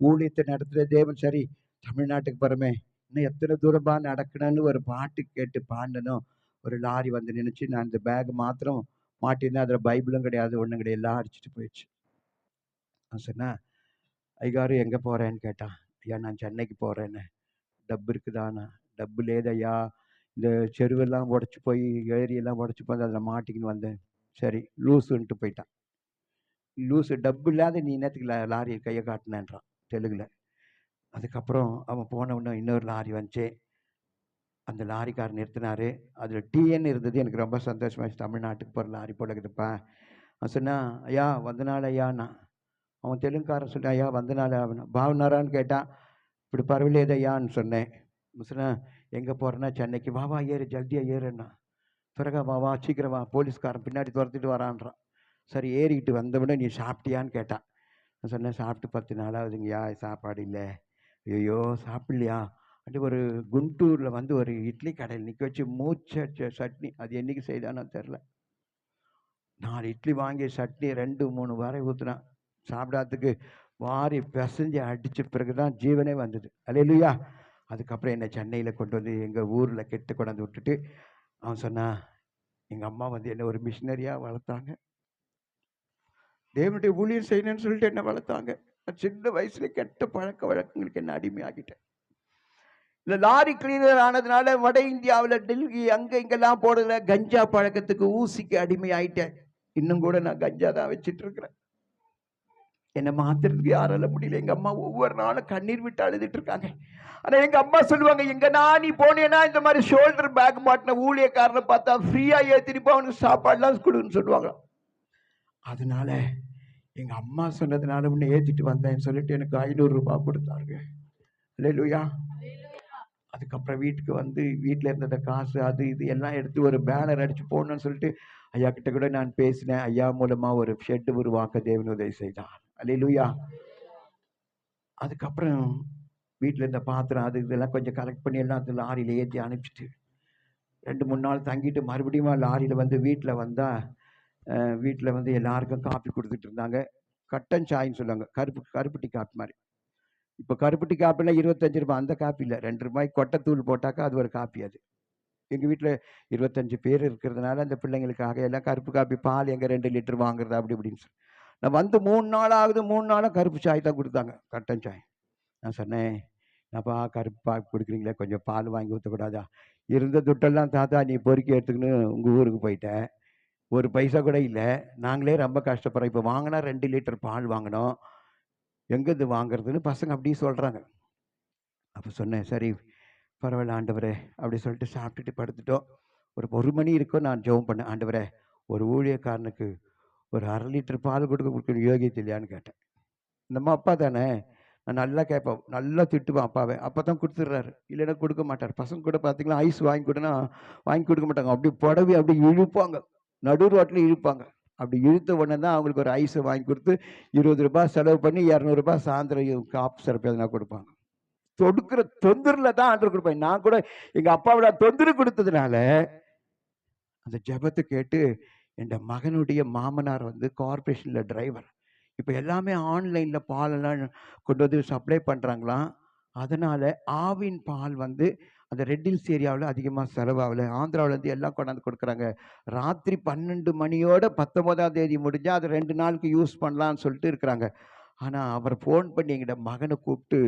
S1: ஊழியத்தை நடத்துகிற தேவன், சரி தமிழ்நாட்டுக்கு போகிறோமே, இன்னும் எத்தனை தூரமா நடக்கணும்னு ஒரு பாட்டு கேட்டு பாண்டனும் ஒரு லாரி வந்து நின்றுச்சு. நான் இந்த பேக் மாத்திரம் மாட்டியிருந்தேன், அதில் பைபிளும் கிடையாது, ஒன்றும் கிடையாது, எல்லாம் அடிச்சுட்டு போயிடுச்சு. நான் சொன்னேன், ஐயாரு எங்கே போகிறேன்னு கேட்டான். ஐயா நான் சென்னைக்கு போகிறேன்னு. டப்பு இருக்குதாண்ணா? டப்பு லேதையா, இந்த செருவெல்லாம் உடச்சி போய் ஏரியெல்லாம் உடச்சி போய் அதில் மாட்டிக்கின்னு வந்தேன். சரி லூஸுன்ட்டு போயிட்டான். லூஸு டப்பு இல்லாத நீ நேற்றுக்கு லாரி கையை காட்டினேன்றான் தெலுங்கில். அதுக்கப்புறம் அவன் போனவுடனே இன்னொரு லாரி வந்துச்சு. அந்த லாரிக்காரர் நிறுத்தினார். அதில் டிஎன் இருந்தது. எனக்கு ரொம்ப சந்தோஷமாச்சு, தமிழ்நாட்டுக்கு போகிற லாரி போல இருக்குதுப்பா. அவன் சொன்னான், ஐயா வந்தனால ஐயாண்ணா. அவன் தெலுங்குக்காரன் சொன்னான், ஐயா வந்தனால பாவனாரான்னு கேட்டான். இப்படி பரவாயில்லையே ஐயான்னு சொன்னேன். சொன்னேன், எங்கே போகிறேன்னா சென்னைக்கு. வா வா ஏறு, ஜல்தியாக ஏறுண்ணா. பிறகு வா வா சீக்கிரம் வா, போலீஸ்காரன் பின்னாடி துரத்திட்டு வரான்றான். சரி ஏறிக்கிட்டு வந்தவுடனே நீ சாப்பிட்டியான்னு கேட்டான். நான் சொன்னேன், சாப்பிட்டு 10 நாளாகுதுங்கய்யா, சாப்பாடு இல்லை. ஐயோ சாப்பிட்லையா? அப்படி ஒரு குண்டூரில் வந்து ஒரு இட்லி கடையில் நிற்க வச்சு மூச்ச சட்னி, அது என்றைக்கு செய்தானோ தெரில, 4 இட்லி வாங்கி சட்னி 2-3 வாரம் ஊற்றுனான். சாப்பிடாததுக்கு வாரி பிசைஞ்சு அடித்த பிறகு தான் ஜீவனே வந்தது. அல்லேலூயா. அதுக்கப்புறம் என்னை சென்னையில் கொண்டு வந்து எங்கள் ஊரில் கெட்டு கொண்டாந்து விட்டுட்டு அவன் சொன்னான், எங்கள் அம்மா வந்து என்னை ஒரு மிஷினரியாக வளர்த்தாங்க, தேவனுடைய ஊழியர் செய்யணும்னு சொல்லிட்டு என்னை வளர்த்தாங்க. சின்ன வயசுல கெட்ட பழக்க வழக்கங்களுக்கு என்ன அடிமையாகிட்டேன். இந்த லாரி கிளீனர் ஆனதுனால வட இந்தியாவில் டெல்லி அங்கே இங்கெல்லாம் போடுற கஞ்சா பழக்கத்துக்கு ஊசிக்கு அடிமையாயிட்டேன். இன்னும் கூட நான் கஞ்சா தான் வச்சுட்டு இருக்கிறேன். என்னை மாத்துறதுக்கு யாரால முடியல. எங்க அம்மா ஒவ்வொரு நாளும் கண்ணீர் விட்டு அழுதுட்டு இருக்காங்க. ஆனா எங்க அம்மா சொல்லுவாங்க, எங்கன்னா நீ போனேன்னா இந்த மாதிரி ஷோல்டர் பேக் மாட்டின ஊழியக்காரனை பார்த்தா ஃப்ரீயா ஏத்திருப்பா, அவனுக்கு சாப்பாடுலாம் கொடுன்னு சொல்லுவாங்க. அதனால எங்க அம்மா சொன்னதுனால உன்னை ஏத்திட்டு வந்தேன்னு சொல்லிட்டு எனக்கு 500 ரூபாய் கொடுத்தாங்க. அல்லேலூயா. அதுக்கப்புறம் வீட்டுக்கு வந்து வீட்டில் இருந்த காசு அது இது எல்லாம் எடுத்து ஒரு பேனர் அடிச்சு போடணும்னு சொல்லிட்டு ஐயா கிட்ட கூட நான் பேசினேன். ஐயா மூலமா ஒரு ஷெட் உருவாக்க தேவன் உதவி செய்தார். அல்லேலூயா. அதுக்கப்புறம் வீட்டில் இருந்த பாத்திரம் அது இதெல்லாம் கொஞ்சம் கலெக்ட் பண்ணி எல்லாம் அந்த லாரியில் ஏற்றி அனுப்பிச்சிட்டு 2-3 நாள் தங்கிட்டு மறுபடியும் லாரியில் வந்து வீட்டில் வந்தால் வீட்டில் வந்து எல்லாருக்கும் காப்பி கொடுத்துட்டு இருந்தாங்க. கட்டன் சாயின்னு சொல்லுவாங்க, கருப்பட்டி காப்பி மாதிரி. இப்போ கருப்பட்டி காப்பிலாம் 25 ரூபாய், அந்த காப்பி இல்லை, 2 ரூபாய்க்கு கொட்டைத்தூள் போட்டாக்கா அது ஒரு காப்பி. அது எங்கள் வீட்டில் 25 பேர் இருக்கிறதுனால அந்த பிள்ளைங்களுக்காக எல்லாம் கருப்பு காப்பி, பால் எங்கே 2 லிட்டர் வாங்குறது அப்படி இப்படின்னு சொல்லி நான் வந்து 3 நாள் ஆகுது, 3 நாளாக கருப்பு சாய் தான் கொடுத்தாங்க, கட்டன் சாய். நான் சொன்னேன், அப்பா கருப்பு பால் கொடுக்குறீங்களே, கொஞ்சம் பால் வாங்கி ஊற்றக்கூடாதா? இருந்த துட்டெல்லாம் தாத்தா நீ பொறுக்கி எடுத்துக்கின்னு உங்கள் ஊருக்கு போயிட்டேன், ஒரு பைசா கூட இல்லை, நாங்களே ரொம்ப கஷ்டப்படுறோம், இப்போ வாங்கினா 2 லிட்டர் பால் வாங்கினோம், எங்கேருந்து வாங்குறதுன்னு பசங்க அப்படி சொல்கிறாங்க. அப்போ சொன்னேன், சரி பரவாயில்ல ஆண்டவரே அப்படி சொல்லிட்டு சாப்பிட்டுட்டு படுத்துட்டோம். ஒரு 1 மணி இருக்கும், நான் ஜெபம் பண்ணேன், ஆண்டவரே ஒரு ஊழியக்காரனுக்கு ஒரு 1/2 லிட்டர் பால் கொடுக்க யோகியத்தை இல்லையான்னு கேட்டேன். நம்ம அப்பா தானே, நான் நல்லா கேட்பேன், நல்லா திட்டுவேன் அப்பாவை, அப்போ தான் கொடுத்துட்றாரு, இல்லைன்னா கொடுக்க மாட்டார். பசங்க கூட பார்த்தீங்களா ஐஸ் வாங்கி கொடுனா வாங்கி கொடுக்க மாட்டாங்க, அப்படி புடவை அப்படி இழுப்பாங்க, நடு ரோட்டில் இழுப்பாங்க. அப்படி இழுத்த உடனே தான் அவங்களுக்கு ஒரு ஐஸை வாங்கி கொடுத்து 20 ரூபாய் செலவு பண்ணி 200 ரூபாய் சாயந்தரம் காப்பு சிறப்பு எதுனா கொடுப்பாங்க. தொடுக்கிற தொந்தரில் தான் ஆண்டவர் கொடுப்பேன். நான் கூட எங்கள் அப்பாவோட தொந்தரவு கொடுத்ததுனால அந்த ஜெபத்தை கேட்டு என் மகனுடைய மாமனார் வந்து கார்பரேஷனில் டிரைவர். இப்போ எல்லாமே ஆன்லைனில் பாலெல்லாம் கொண்டு வந்து சப்ளை பண்ணுறாங்களாம். அதனால் ஆவின் பால் வந்து அந்த ரெட் ஹில்ஸ் ஏரியாவில் அதிகமாக செலவாகல. ஆந்திராவிலேருந்து எல்லாம் கொண்டாந்து கொடுக்குறாங்க. ராத்திரி 12 மணியோட 19ஆம் தேதி முடிஞ்சால் அது 2 நாளுக்கு யூஸ் பண்ணலான்னு சொல்லிட்டு இருக்கிறாங்க. ஆனால் அவர் ஃபோன் பண்ணி எங்கிட்ட மகனை கூப்பிட்டு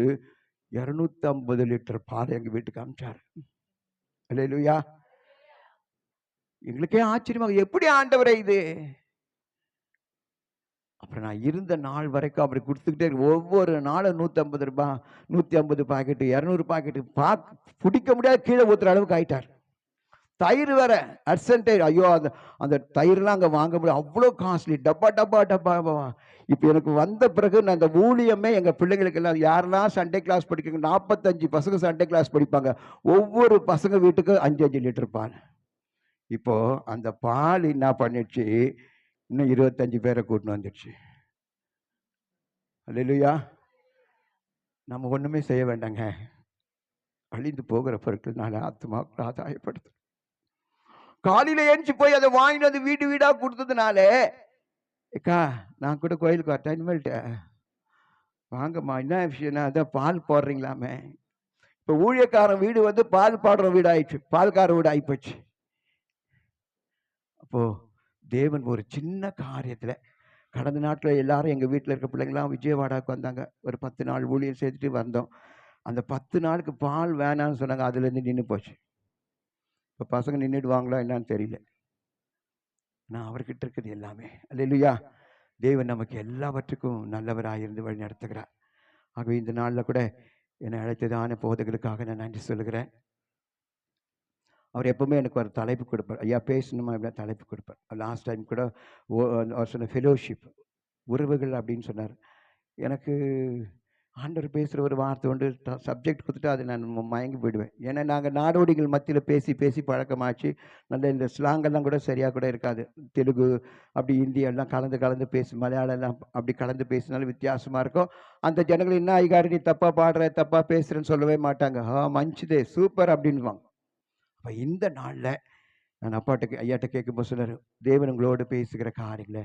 S1: 250 லிட்டர் பால் எங்கள் வீட்டுக்கு அனுப்பிச்சார். அல்லேலூயா. எங்களுக்கே ஆச்சரியமாக, எப்படி ஆண்டவரே இது? அப்புறம் நான் இருந்த நாள் வரைக்கும் அப்படி கொடுத்துக்கிட்டே ஒவ்வொரு நாளும் 150 ரூபாய், 150 பாக்கெட்டு, 200 பாக்கெட்டு பிடிக்க முடியாது, கீழே ஊத்துற அளவுக்கு ஆயிட்டார். தயிர் வேற அர்சன்டைர். ஐயோ, அந்த தயிர்லாம் அங்கே வாங்க முடியாது, அவ்வளோ காஸ்ட்லி. டப்பா டப்பா டப்பா. இப்போ எனக்கு வந்த பிறகு நான் அந்த ஊழியமே எங்கள் பிள்ளைங்களுக்கு எல்லாம், யாரெல்லாம் சண்டே கிளாஸ் படிக்கிறாங்க, 45 பசங்க சண்டே கிளாஸ் படிப்பாங்க. ஒவ்வொரு பசங்க வீட்டுக்கு 5 லிட்டர் பால். இப்போ அந்த பால் என்ன பண்ணிடுச்சு, இன்னும் 25 பேரை கூட்டின்னு வந்துடுச்சு. அல்லேலூயா. நம்ம ஒண்ணுமே செய்ய வேண்டாங்க. அழிந்து போகிற பொருட்கள்னால ஆத்மாக்களை ஆதாயப்படுத்து. காலையில எழுந்து போய் அதை வாங்கிட்டு வந்து வீடு வீடா கொடுத்ததுனால, அக்கா நான் கூட கோயிலுக்கு வரட்டேன், இனிமேல்ட்ட வாங்கம்மா, என்ன விஷயம்னா அதான் பால் போடுறீங்களாமே. இப்போ ஊழியக்காரன் வீடு வந்து பால் பாடுற வீடு ஆயிடுச்சு, பால்கார வீடு ஆயிப்போச்சு. அப்போ தேவன் ஒரு சின்ன காரியத்துல, கடந்த நாட்டில் எல்லாரும் எங்கள் வீட்டில் இருக்க பிள்ளைங்களாம் விஜயவாடாவுக்கு வந்தாங்க. ஒரு 10 நாள் ஊழியர் சேர்த்துட்டு வந்தோம். அந்த 10 நாளுக்கு பால் வேணான்னு சொன்னாங்க. அதுலேருந்து நின்று போச்சு. இப்போ பசங்க நின்றுடுவாங்களா என்னன்னு தெரியல. நான் அவர்கிட்ட இருக்குது எல்லாமே. அல்லேலூயா. தேவன் நமக்கு எல்லாவற்றுக்கும் நல்லவராயிருந்து வழி நடத்துகிறார். ஆகவே இந்த நாளில் கூட என்னை அழைத்ததான போதர்களுக்காக நான் நன்றி சொல்லுகிறேன். அவர் எப்பவுமே எனக்கு ஒரு தலைப்பு கொடுப்பார். ஐயா பேசணுமா எப்படியா தலைப்பு கொடுப்பார். லாஸ்ட் டைம் கூட அவர் சொன்ன ஃபெலோஷிப், உறவுகள் அப்படின்னு சொன்னார். எனக்கு ஆண்டவர் பேசுகிற ஒரு வார்த்தை உண்டு, சப்ஜெக்ட் கொடுத்துட்டு அதை நான் மயங்கி போயிடுவேன். ஏன்னா நாங்கள் நாடோடிகள் மத்தியில் பேசி பேசி பழக்கமாச்சு. நல்ல இந்த ஸ்லாங்கெல்லாம் கூட சரியாக கூட இருக்காது. தெலுங்கு அப்படி ஹிந்தி எல்லாம் கலந்து பேசி, மலையாளம் எல்லாம் அப்படி கலந்து பேசினாலும் வித்தியாசமாக இருக்கும். அந்த ஜனங்கள் என்ன ஐகாரி நீ தப்பாக பாடுற, தப்பாக பேசுகிறேன்னு சொல்லவே மாட்டாங்க. மஞ்சுதே சூப்பர் அப்படின்வாங்க. அப்போ இந்த நாளில் நான் ஐயாட்ட கேட்கும்போது சொன்னார், தேவன் உங்களோடு பேசுகிற காரியங்களை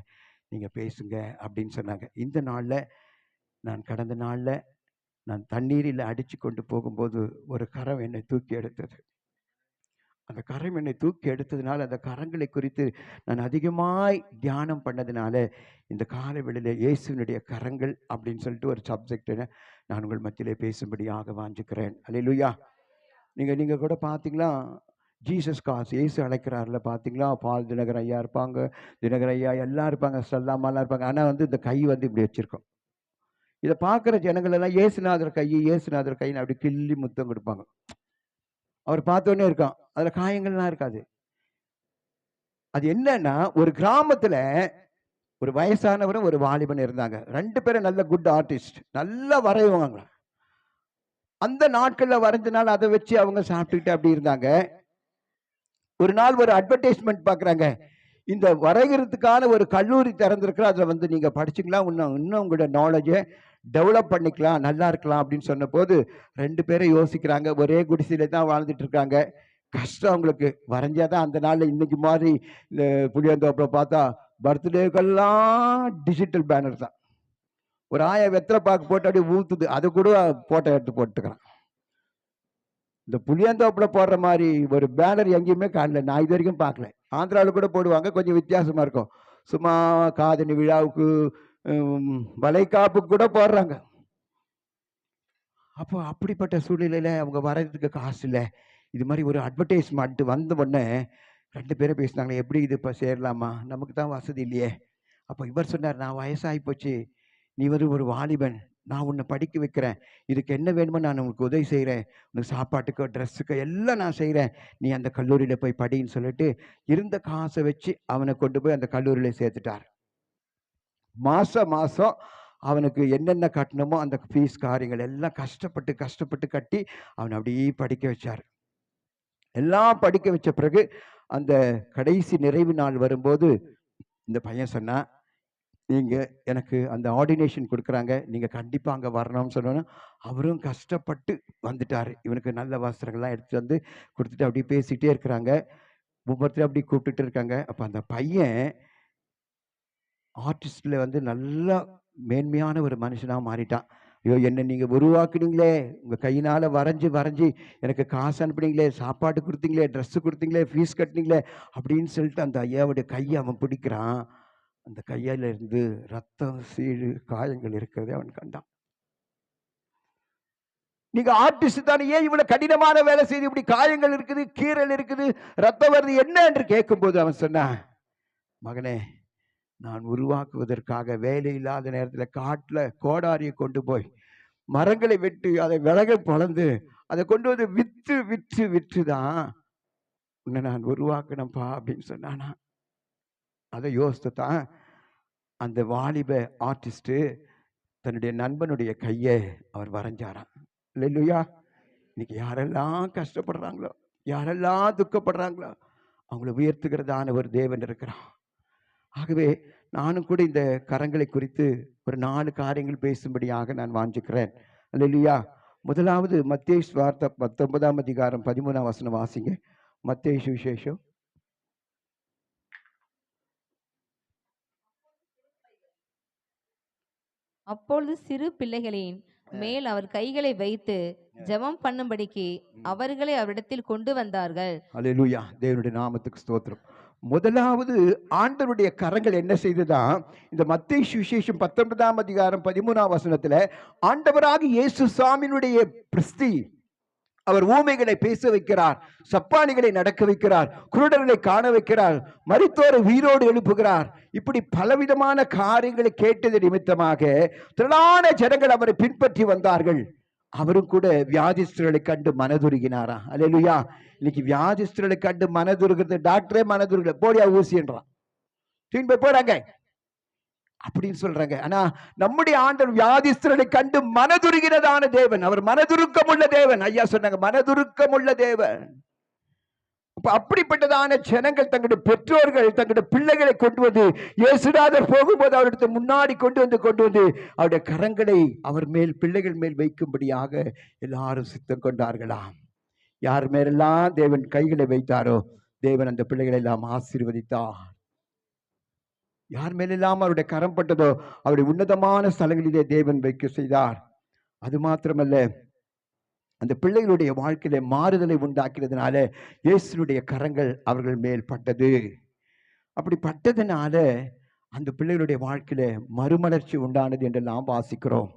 S1: நீங்கள் பேசுங்க அப்படின்னு சொன்னாங்க. இந்த நாளில் நான் கடந்த நாளில் நான் தண்ணீரில் அடித்து கொண்டு போகும்போது ஒரு கரம் என்னை தூக்கி எடுத்தது. அந்த கரம் என்னை தூக்கி எடுத்ததுனால அந்த கரங்களை குறித்து நான் அதிகமாய் தியானம் பண்ணதுனால இந்த காலவெளியில் இயேசுனுடைய கரங்கள் அப்படின்னு சொல்லிட்டு ஒரு சப்ஜெக்டை நான் உங்கள் மத்தியிலே பேசும்படியாக வாஞ்சிக்கிறேன். அல்லேலூயா. நீங்கள் கூட பார்த்தீங்களா, ஜீசஸ் காஸ் இயேசு அழைக்கிறாரில் பார்த்தீங்களா, பால் தினகர் ஐயா இருப்பாங்க, தினகர் ஐயா எல்லாம் இருப்பாங்க, ஸ்டெல்லாமாலாம் இருப்பாங்க. ஆனால் வந்து இந்த கை வந்து இப்படி வச்சிருக்கோம். இதை பார்க்குற ஜனங்கள் எல்லாம் இயேசுநாதர் கைன்னு அப்படி கிள்ளி முத்தம் கொடுப்பாங்க. அவர் பார்த்தோன்னே இருக்கான், அதில் காயங்கள்லாம் இருக்காது. அது என்னன்னா, ஒரு கிராமத்தில் ஒரு வயசானவரும் ஒரு வாலிபன் இருந்தாங்க. 2 பேரும் நல்ல குட் ஆர்டிஸ்ட், நல்லா வரைவாங்க. அந்த நாட்களில் வரைஞ்சனால அதை வச்சு அவங்க சாப்பிட்டுக்கிட்டு அப்படி இருந்தாங்க. ஒரு நாள் ஒரு அட்வர்டைஸ்மெண்ட் பார்க்குறாங்க, இந்த வரைகிறதுக்கான ஒரு கல்லூரி திறந்திருக்கிற, அதில் வந்து நீங்கள் படிச்சுக்கலாம், இன்னும் உங்களோட நாலேஜை டெவலப் பண்ணிக்கலாம், நல்லா இருக்கலாம் அப்படின்னு சொன்ன போது 2 பேரும் யோசிக்கிறாங்க. ஒரே குடிசையில தான் வாழ்ந்துட்டு இருக்காங்க. கஷ்டம் அவங்களுக்கு. வரைஞ்சாதான் அந்த நாளில் இன்னைக்கு மாதிரி இந்த புளியந்தோப்பில் பார்த்தா பர்த்டேக்கெல்லாம் டிஜிட்டல் பேனர் தான். ஒரு வெத்தலை பாக்கு போட்டு அப்படியே ஊத்துது, அதை கூட போட்டோ எடுத்து போட்டுக்கிறான். இந்த புளியந்தோப்பில் போடுற மாதிரி ஒரு பேனர் எங்கேயுமே காணல, நான் இது வரைக்கும் பார்க்கல. ஆந்திராவில் கூட போடுவாங்க, கொஞ்சம் வித்தியாசமாக இருக்கும். சும்மா காதணி விழாவுக்கு, வளைகாப்புக்கு கூட போடுறாங்க. அப்போ அப்படிப்பட்ட சூழ்நிலையில் அவங்க வர்றதுக்கு காசு இல்லை. இது மாதிரி ஒரு அட்வர்டைஸ்மெண்ட் வந்த உடனே 2 பேரும் பேசினாங்க, எப்படி இது இப்போ சேரலாமா, நமக்கு தான் வசதி இல்லையே. அப்போ இவர் சொன்னார், நான் வயசாகி போச்சு, நீ ஒரு வாலிபன், நான் உன்னை படிக்க வைக்கிறேன், இதுக்கு என்ன வேணுமோ நான் உனக்கு உதவி செய்கிறேன், உனக்கு சாப்பாட்டுக்கோ ட்ரெஸ்ஸுக்கோ எல்லாம் நான் செய்கிறேன், நீ அந்த கல்லூரியில் போய் படின்னு சொல்லிட்டு இருந்த காசை வச்சு அவனை கொண்டு போய் அந்த கல்லூரியில் சேர்த்துட்டார். மாதம் அவனுக்கு என்னென்ன கட்டணுமோ அந்த ஃபீஸ் காரியங்கள் எல்லாம் கஷ்டப்பட்டு கட்டி அவனை அப்படியே படிக்க வச்சார். எல்லாம் படிக்க வச்ச பிறகு அந்த கடைசி நிறைவு நாள் வரும்போது இந்த பையன் சொன்னா, நீங்கள் எனக்கு அந்த ஆர்டினேஷன் கொடுக்குறாங்க, நீங்கள் கண்டிப்பாக அங்கே வரணும்னு சொன்னோன்னா அவரும் கஷ்டப்பட்டு வந்துட்டார். இவனுக்கு நல்ல வஸ்திரங்கள்லாம் எடுத்துகிட்டு வந்து கொடுத்துட்டு அப்படியே பேசிகிட்டே இருக்கிறாங்க. ஒவ்வொருத்தரும் அப்படி கூப்பிட்டுட்டு இருக்காங்க. அப்போ அந்த பையன் ஆர்டிஸ்டில் வந்து நல்லா மேன்மையான ஒரு மனுஷனாக மாறிட்டான். ஐயோ, என்ன நீங்க உருவாக்குனீங்களே, உங்க கையினால வரைஞ்சு வரைஞ்சி எனக்கு காசு அனுப்புனீங்களே, சாப்பாடு கொடுத்தீங்களே, ட்ரெஸ் கொடுத்தீங்களே, ஃபீஸ் கட்டினீங்களே அப்படின்னு சொல்லிட்டு அந்த ஐயாவுடைய கையை அவன் பிடிக்கிறான். அந்த கையில இருந்து ரத்தம், சீழு, காயங்கள் இருக்கிறதை அவன் கண்டான். நீங்க ஆர்டிஸ்ட் தானே, ஏன் இவ்வளவு கடினமான வேலை செய்து இப்படி காயங்கள் இருக்குது, கீறல் இருக்குது, ரத்தம் வருது என்ன என்று கேட்கும்போது அவன் சொன்னான், மகனே, நான் உருவாக்குவதற்காக வேலை இல்லாத நேரத்தில் காட்டுல கோடாரியை கொண்டு போய் மரங்களை வெட்டி அதை விலக பொழந்து அதை கொண்டு வந்து விற்று விற்று விற்றுதான் உன்னை நான் உருவாக்கினப்பா அப்படின்னு சொன்னானா. அதை யோசித்து தான் அந்த வாலிப ஆர்டிஸ்ட் தன்னுடைய நண்பனுடைய கையை அவர் வரைஞ்சாராம். இல்லையா? இன்னைக்கு யாரெல்லாம் கஷ்டப்படுறாங்களோ, யாரெல்லாம் துக்கப்படுறாங்களோ அவங்கள உயர்த்துகிறதான ஒரு தேவன் இருக்கிறான். ஆகவே நானும் கூட இந்த கரங்களை குறித்து ஒரு 4 காரியங்கள் பேசும்படியாக நான் வாஞ்சிக்கிறேன். அல்லேலூயா. முதலாவது மத்தேயு சுவார்த்தை 19ஆம் அதிகாரம் 13ஆம் வசனம் வாசிங்க. மத்தேயு சுவிசேஷம்.
S2: அப்பொழுது சிறு பிள்ளைகளின் மேல் அவர் கைகளை வைத்து ஜெபம் பண்ணும்படிக்கு அவர்களை அவரிடத்தில் கொண்டு வந்தார்கள்.
S1: அல்லேலூயா. தேவனுடைய நாமத்துக்கு ஸ்தோத்திரம். முதலாவது ஆண்டவருடைய கரங்கள் என்ன செய்ததா, இந்த மத்தேயு சுவிசேஷம் 19ஆம் அதிகாரம் 13ஆம் வசனத்துல ஆண்டவராக இயேசு சாமியினுடைய பிரஸ்தி, அவர் ஊமைகளை பேச வைக்கிறார், சப்பானிகளை நடக்க வைக்கிறார், குருடர்களை காண வைக்கிறார், மரித்தோரை உயிரோடு எழுப்புகிறார். இப்படி பலவிதமான காரியங்களை கேட்டது நிமித்தமாக திரளான ஜனங்கள் அவரை பின்பற்றி வந்தார்கள். அவரும் கூட வியாதிஸ்தர்களை கண்டு மனதுருகினாரா. அல்லேலூயா. இன்னைக்கு வியாதிஸ்தர்களை கண்டு மனதுருகிறது, டாக்டரே மனதுருகல, போடியா ஊசின்றான், தூக்கி போய் போறாங்க அப்படின்னு சொல்றாங்க. ஆனா நம்முடைய ஆண்டவர் வியாதிஸ்தர்களை கண்டு மனதுருகிறதான தேவன், அவர் மனதுருக்கம் உள்ள தேவன். ஐயா சொன்னாங்க, மனதுருக்கம் உள்ள தேவன். அப்படிப்பட்டதான ஜனங்கள் தங்களுடைய பெற்றோர்கள் தங்களுடைய பிள்ளைகளை கொண்டு வந்து இயேசுநாதர் போகும்போது அவருடைய முன்னாடி கொண்டு வந்து அவருடைய கரங்களை அவர் மேல், பிள்ளைகள் மேல் வைக்கும்படியாக எல்லாரும் சித்தம் கொண்டார்களாம். யார் மேலெல்லாம் தேவன் கைகளை வைத்தாரோ தேவன் அந்த பிள்ளைகளை எல்லாம் ஆசீர்வதித்தார். யார் மேலெல்லாம் அவருடைய கரம் பட்டதோ அவருடைய உன்னதமான ஸ்தலங்களிலே தேவன் வைக்க செய்தார். அது மாத்திரமல்ல, அந்த பிள்ளைகளுடைய வாழ்க்கையில மாறுதலை உண்டாக்கிறதுனால இயேசுனுடைய கரங்கள் அவர்கள் மேல் பட்டது. அப்படி பட்டதுனால அந்த பிள்ளைகளுடைய வாழ்க்கையில மறுமலர்ச்சி உண்டானது என்று நாம் வாசிக்கிறோம்.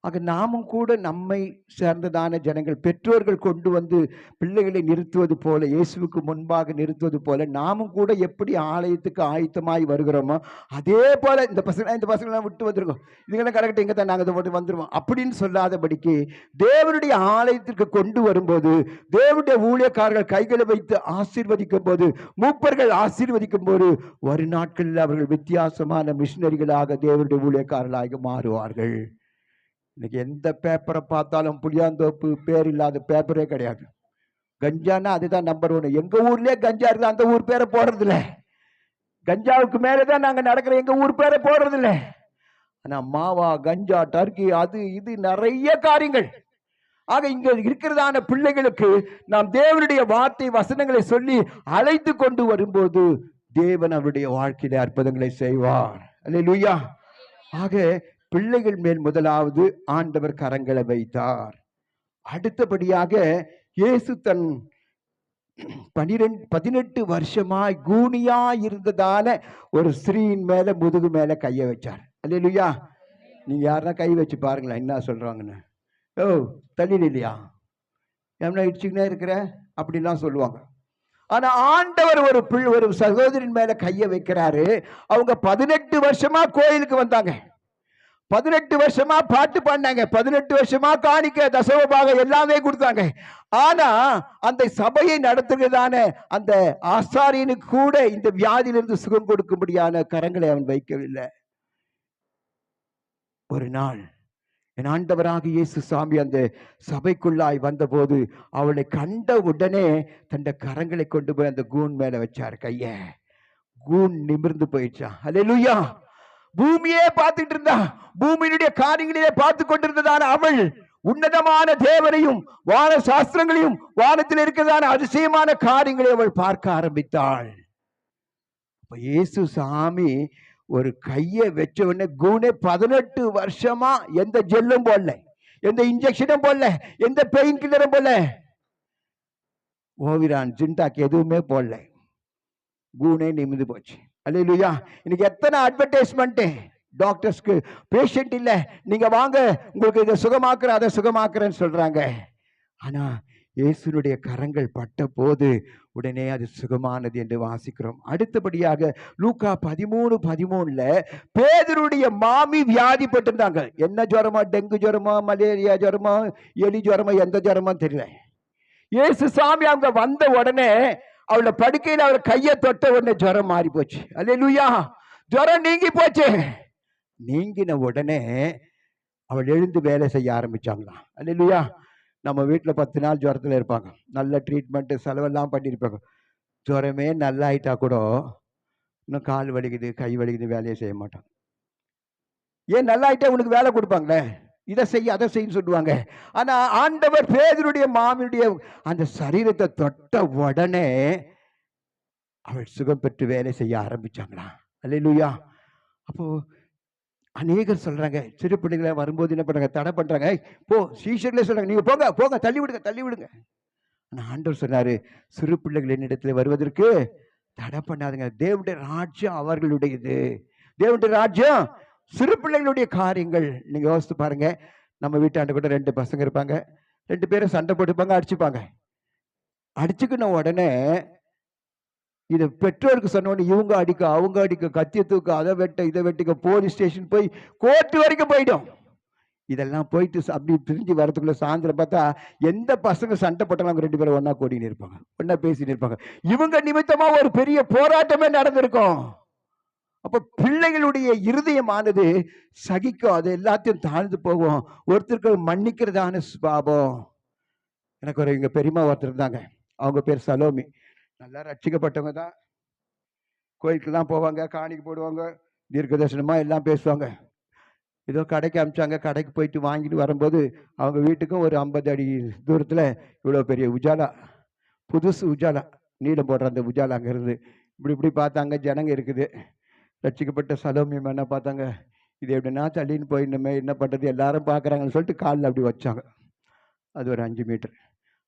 S1: ஆக நாமும் கூட நம்மை சேர்ந்ததான ஜனங்கள், பெற்றோர்கள் கொண்டு வந்து பிள்ளைகளை நிறுத்துவது போல, இயேசுவுக்கு முன்பாக நிறுத்துவது போல, நாமும் கூட எப்படி ஆலயத்துக்கு ஆயத்தமாய் வருகிறோமோ அதே போல இந்த பசங்களாம் விட்டு வந்துருக்கோம், இதுங்கெல்லாம் கரெக்டாக இங்கே தான் நாங்கள் வந்துருவோம் அப்படின்னு சொல்லாதபடிக்கு தேவனுடைய ஆலயத்திற்கு கொண்டு வரும்போது, தேவனுடைய ஊழியக்காரர்கள் கைகளை வைத்து ஆசீர்வதிக்கும் போது, மூப்பர்கள் ஆசீர்வதிக்கும் போது ஒரு நாட்களில் அவர்கள் வித்தியாசமான மிஷினரிகளாக தேவனுடைய ஊழியக்காரர்களாக மாறுவார்கள். இன்னைக்கு எந்த பேப்பரை பார்த்தாலும் புளியாந்தோப்பு பேர் இல்லாத பேப்பரே கிடையாது. கஞ்சானா அதுதான் நம்பர் 1. எங்க ஊர்லயே கஞ்சா இருக்குது, அந்த ஊர் பேரை போடுறது இல்லை. கஞ்சாவுக்கு மேலேதான் நாங்க நடக்கிற, எங்க ஊர் பேரை போடுறது இல்லை. ஆனா மாவா, கஞ்சா, டர்க்கி, அது இது நிறைய காரியங்கள். ஆக இங்க இருக்கிறதான பிள்ளைகளுக்கு நாம் தேவனுடைய வார்த்தை வசனங்களை சொல்லி அழைத்து கொண்டு வரும்போது தேவன் அவருடைய வாழ்க்கையில அற்புதங்களை செய்வார். அல்லேலூயா. ஆக பிள்ளைகள் மேல் முதலாவது ஆண்டவர் கரங்களை வைத்தார். அடுத்தபடியாக இயேசு தன் 18 வருஷமாய் கூனியாய் இருந்ததால ஒரு ஸ்திரீயின் மேல முதுகு மேல கையை வச்சார். அல்லேலூயா. நீங்க யாருன்னா கை வச்சு பாருங்களேன் என்ன சொல்றாங்கன்னு. ஓ, தள்ளிடு இல்லையா, என்ன இடிச்சுக்கினே இருக்கிற அப்படிலாம் சொல்லுவாங்க. ஆனா ஆண்டவர் ஒரு சகோதரின் மேல கையை வைக்கிறாரு. அவங்க 18 வருஷமா கோயிலுக்கு வந்தாங்க, 18 வருஷமா பாட்டு பாடினாங்க, 18 வருஷமா காணிக்க தசமபாகம் எல்லாமே கொடுத்தாங்க. ஆனா அந்த சபையை நடத்துகிறதான அந்த ஆசாரியனுக்கு கூட இந்த வியாதியிலிருந்து சுகம் கொடுக்கும்படியான கரங்களை அவன் வைக்கவில்லை. ஒரு நாள் என் ஆண்டவராக இயேசு சாமி அந்த சபைக்குள்ளாய் வந்தபோது அவளை கண்ட உடனே தன் கரங்களை கொண்டு போய் அந்த கூன் மேல வச்சார் கைய. கூன் நிமிர்ந்து போயிடுச்சான். அல்லேலூயா. பூமியே பார்த்துட்டு இருந்தா, பூமியினுடைய காரியங்களிலே பார்த்து கொண்டிருந்ததான அவள் உன்னதமான தேவனையும் வான சாஸ்திரங்களையும் வானத்தில் இருக்கிறதான அதிசயமான காரியங்களை அவள் பார்க்க ஆரம்பித்தாள். இயேசு சாமி ஒரு கையை வச்ச உடனே கூனே 18 வருஷமா எந்த ஜெல்லும் போடல, எந்த இன்ஜெக்ஷனும் போடல, எந்த பெயின் கில்லரும் போடல, ஓவிரான் ஜிண்டாக் எதுவுமே போடல. கூனே நிமிந்து போச்சு. அல்லேலூயா. இன்னைக்கு எத்தனை அட்வர்டைஸ்மெண்ட், டாக்டர்ஸ்க்கு பேஷண்ட் இல்ல, நீங்க வாங்க உங்களுக்கு இதை சுகமாக்குற அதை சுகமாக்குறேன்னு சொல்றாங்க. ஆனா இயேசுனுடைய கரங்கள் பட்ட போது உடனே அது சுகமானது என்று வாசிக்கிறோம். அடுத்தபடியாக லூக்கா 13:13 பேதுருடைய மாமி வியாதிப்பட்டிருந்தாங்க. என்ன ஜுரமா, டெங்கு ஜுரமா, மலேரியா ஜுரமா, எலி ஜுரமா, எந்த ஜுரமா தெரியல. இயேசு சாமி அவங்க வந்த உடனே அவளை படுக்கையில் அவளை கையை தொட்ட உடனே ஜுரம் மாறி போச்சு. அல்லேலூயா. ஜுரம் நீங்கி போச்சு. நீங்கின உடனே அவள் எழுந்து வேலை செய்ய ஆரம்பிச்சாங்களாம். அல்லேலூயா. நம்ம வீட்டில் 10 நாள் ஜுரத்தில் இருப்பாங்க, நல்ல ட்ரீட்மெண்ட்டு செலவெல்லாம் பண்ணியிருப்பாங்க. ஜுரமே நல்லா ஆயிட்டா கூட இன்னும் கால் வலிக்குது, கை வலிக்குது, வேலையை செய்ய மாட்டாங்க. ஏன் நல்லா ஆயிட்டா உனக்கு வேலை கொடுப்பாங்களே, இதை செய்ய அதை செய்ய சொல்லுவாங்க. ஆனா ஆண்டவர் பேதுருடைய மாமியுடைய அந்த சரீரத்தை தொட்ட உடனே அவள் சுகம் பெற்று வேலை செய்ய ஆரம்பிச்சாங்களா. அல்லேலூயா. அப்போ அநேகர் சொல்றாங்க, சிறு பிள்ளைகளை வரும்போது என்ன பண்றாங்க, தடை பண்றாங்க. போ, சீஷர்களே சொல்றாங்க, நீங்க போங்க போங்க, தள்ளி விடுங்க தள்ளி விடுங்க. ஆனா ஆண்டவர் சொன்னாரு, சிறு பிள்ளைகள் என்னிடத்துல வருவதற்கு தடை பண்ணாதுங்க. தேவனுடைய ராஜ்யம் அவர்களுடையது. தேவனுடைய ராஜ்யம் சிறு பிள்ளைகளுடைய காரியங்கள். நீங்க யோசித்து பாருங்க, நம்ம வீட்டாண்ட கூட 2 பசங்க இருப்பாங்க, 2 பேரும் சண்டை போட்டுப்பாங்க, அடிச்சுப்பாங்க. அடிச்சுக்கின உடனே இதை பெற்றோருக்கு சொன்னோன்னு இவங்க அடிக்க அவங்க அடிக்க, கத்திய தூக்க, அதை வெட்ட இதை வெட்டிக்க, போலீஸ் ஸ்டேஷன் போய் கோர்ட்டு வரைக்கும் போயிடும். இதெல்லாம் போயிட்டு அப்படி பிரிஞ்சு வரதுக்குள்ள சாயந்தரம் பார்த்தா எந்த பசங்க சண்டை போட்டாலும் அவங்க 2 பேரும் ஒன்னா கூடின்னு இருப்பாங்க, ஒன்னா பேசிட்டு இருப்பாங்க. இவங்க நிமித்தமா ஒரு பெரிய போராட்டமே நடந்திருக்கும். அப்ப பிள்ளைகளுடைய இருதயமானது சகிக்கும், அது எல்லாத்தையும் தாழ்ந்து போகும். ஒருத்தருக்கு மன்னிக்கிறதான சுபாவம். எனக்கு ஒரு எங்க பெரியம்மா ஒருத்தர் இருந்தாங்க, அவங்க பேர் சலோமி. நல்லா ரட்சிக்கப்பட்டவங்க தான், கோயிலுக்கு தான் போவாங்க, காணிக்கு போடுவாங்க, தீர்க்க தரிசனமா எல்லாம் பேசுவாங்க. ஏதோ கடைக்கு அமிச்சாங்க, கடைக்கு போயிட்டு வாங்கிட்டு வரும்போது அவங்க வீட்டுக்கும் ஒரு 50 அடி தூரத்தில் இவ்வளோ பெரிய உஜாலா, புதுசு உஜாலா, நீளம் போடுற அந்த உஜாலா அங்கே இருந்து இப்படி இப்படி பார்த்தாங்க, ஜனங்க இருக்குது. ரட்சிக்கப்பட்ட சலோமியம் என்ன பார்த்தாங்க, இது எப்படின்னா தள்ளின்னு போயிடணுமே, என்ன பண்ணுறது, எல்லாரும் பார்க்குறாங்கன்னு சொல்லிட்டு காலில் அப்படி வச்சாங்க. அது ஒரு 5 மீட்டர்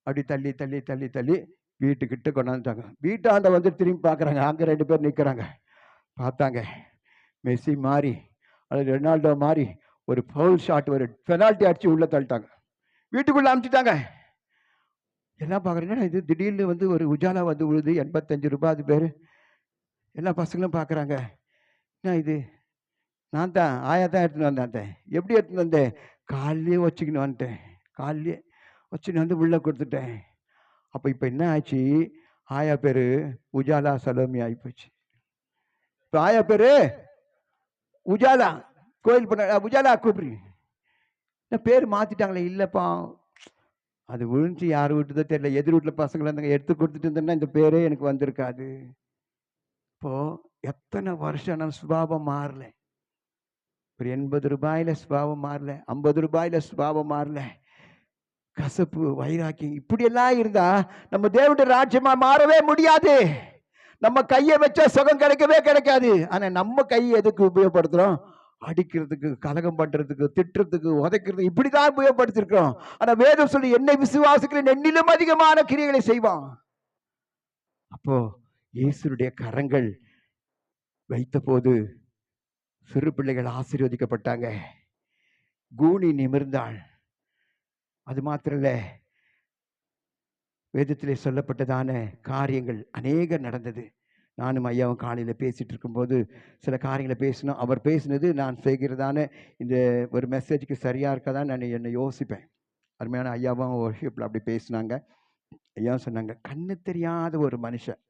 S1: அப்படி தள்ளி தள்ளி தள்ளி தள்ளி வீட்டுக்கிட்ட கொண்டாந்துட்டாங்க. வீட்டாண்ட வந்து திரும்பி பார்க்குறாங்க, அங்கே 2 பேர் நிற்கிறாங்க. பார்த்தாங்க, மெஸ்ஸி மாறி அல்லது ரொனால்டோ மாறி ஒரு ஃபவுல் ஷாட், ஒரு பெனால்ட்டி அடிச்சு உள்ள தள்ளிட்டாங்க, வீட்டுக்குள்ள அனுப்பிச்சிட்டாங்க. எல்லாம் பார்க்குறீங்கன்னா இது திடீர்னு வந்து ஒரு உஜாலா வந்து விழுது, 85 ரூபாய். அது பேர் எல்லா பசங்களும் பார்க்குறாங்க, என்ன இது, நான் தான் ஆயா தான் எடுத்துன்னு வந்தேன். எப்படி எடுத்துன்னு வந்தேன், காலையே வச்சுக்கின்னு வந்துட்டேன், காலையே வச்சுன்னு வந்து உள்ளே கொடுத்துட்டேன். அப்போ இப்போ என்ன ஆச்சு, ஆயா பேரு உஜாலா சலோமி ஆகி போச்சு. இப்போ ஆயா பேரு உஜாலா, கோயில் பண்ண உஜாலா கூப்பிடுறீங்க, பேர் மாத்திட்டாங்களே. இல்லப்பா, அது விழுந்துச்சு, யார் விட்டுதோ தெரியல, எதிர் வீட்டில் பசங்களை இருந்தாங்க, எடுத்து கொடுத்துட்டு இருந்தேன்னா இந்த பேரே எனக்கு வந்திருக்காது. இப்போ எத்தனை வருஷம் நான் சுபாவம் மாறல, ஒரு 80 ரூபாயில சுபாவம் மாறல, 50 ரூபாயில சுபாவம் மாறல. கசப்பு, வைராக்கியம் இப்படியெல்லாம் இருந்தா நம்ம தேவனுடைய ராஜ்யமா மாறவே முடியாது. நம்ம கையை வச்சா சுகம் கிடைக்கவே கிடைக்காது. ஆனா நம்ம கையை எதுக்கு உபயோகப்படுத்துறோம், அடிக்கிறதுக்கு, கலகம் பண்றதுக்கு, திட்டுறதுக்கு, உதைக்கிறதுக்கு, இப்படிதான் உபயோகப்படுத்திருக்கிறோம். ஆனா வேதம் சொல்லி என்னை விசுவாசிக்கிறேன் என்னிலும் அதிகமான கிரியைகளை செய்வான். அப்போ இயேசுடைய கரங்கள் வைத்த போது சிறு பிள்ளைகள் ஆசீர்வதிக்கப்பட்டாங்க. கூனி நிமிர்ந்தாள். அது மாத்திரம் இல்ல, வேதத்திலே சொல்லப்பட்டதான காரியங்கள் அநேக நடந்தது. நானும் ஐயாவும் காலையில் பேசிட்டு இருக்கும்போது சில காரியங்களை பேசணும். அவர் பேசினது நான் செய்கிறதான இந்த ஒரு மெசேஜுக்கு சரியா இருக்காதான் நான் என்னை யோசிப்பேன். அருமையான ஐயாவும் வர்ஷிப்பில் அப்படி பேசினாங்க. ஐயா சொன்னாங்க, கண்ணு தெரியாத ஒரு மனுஷன்,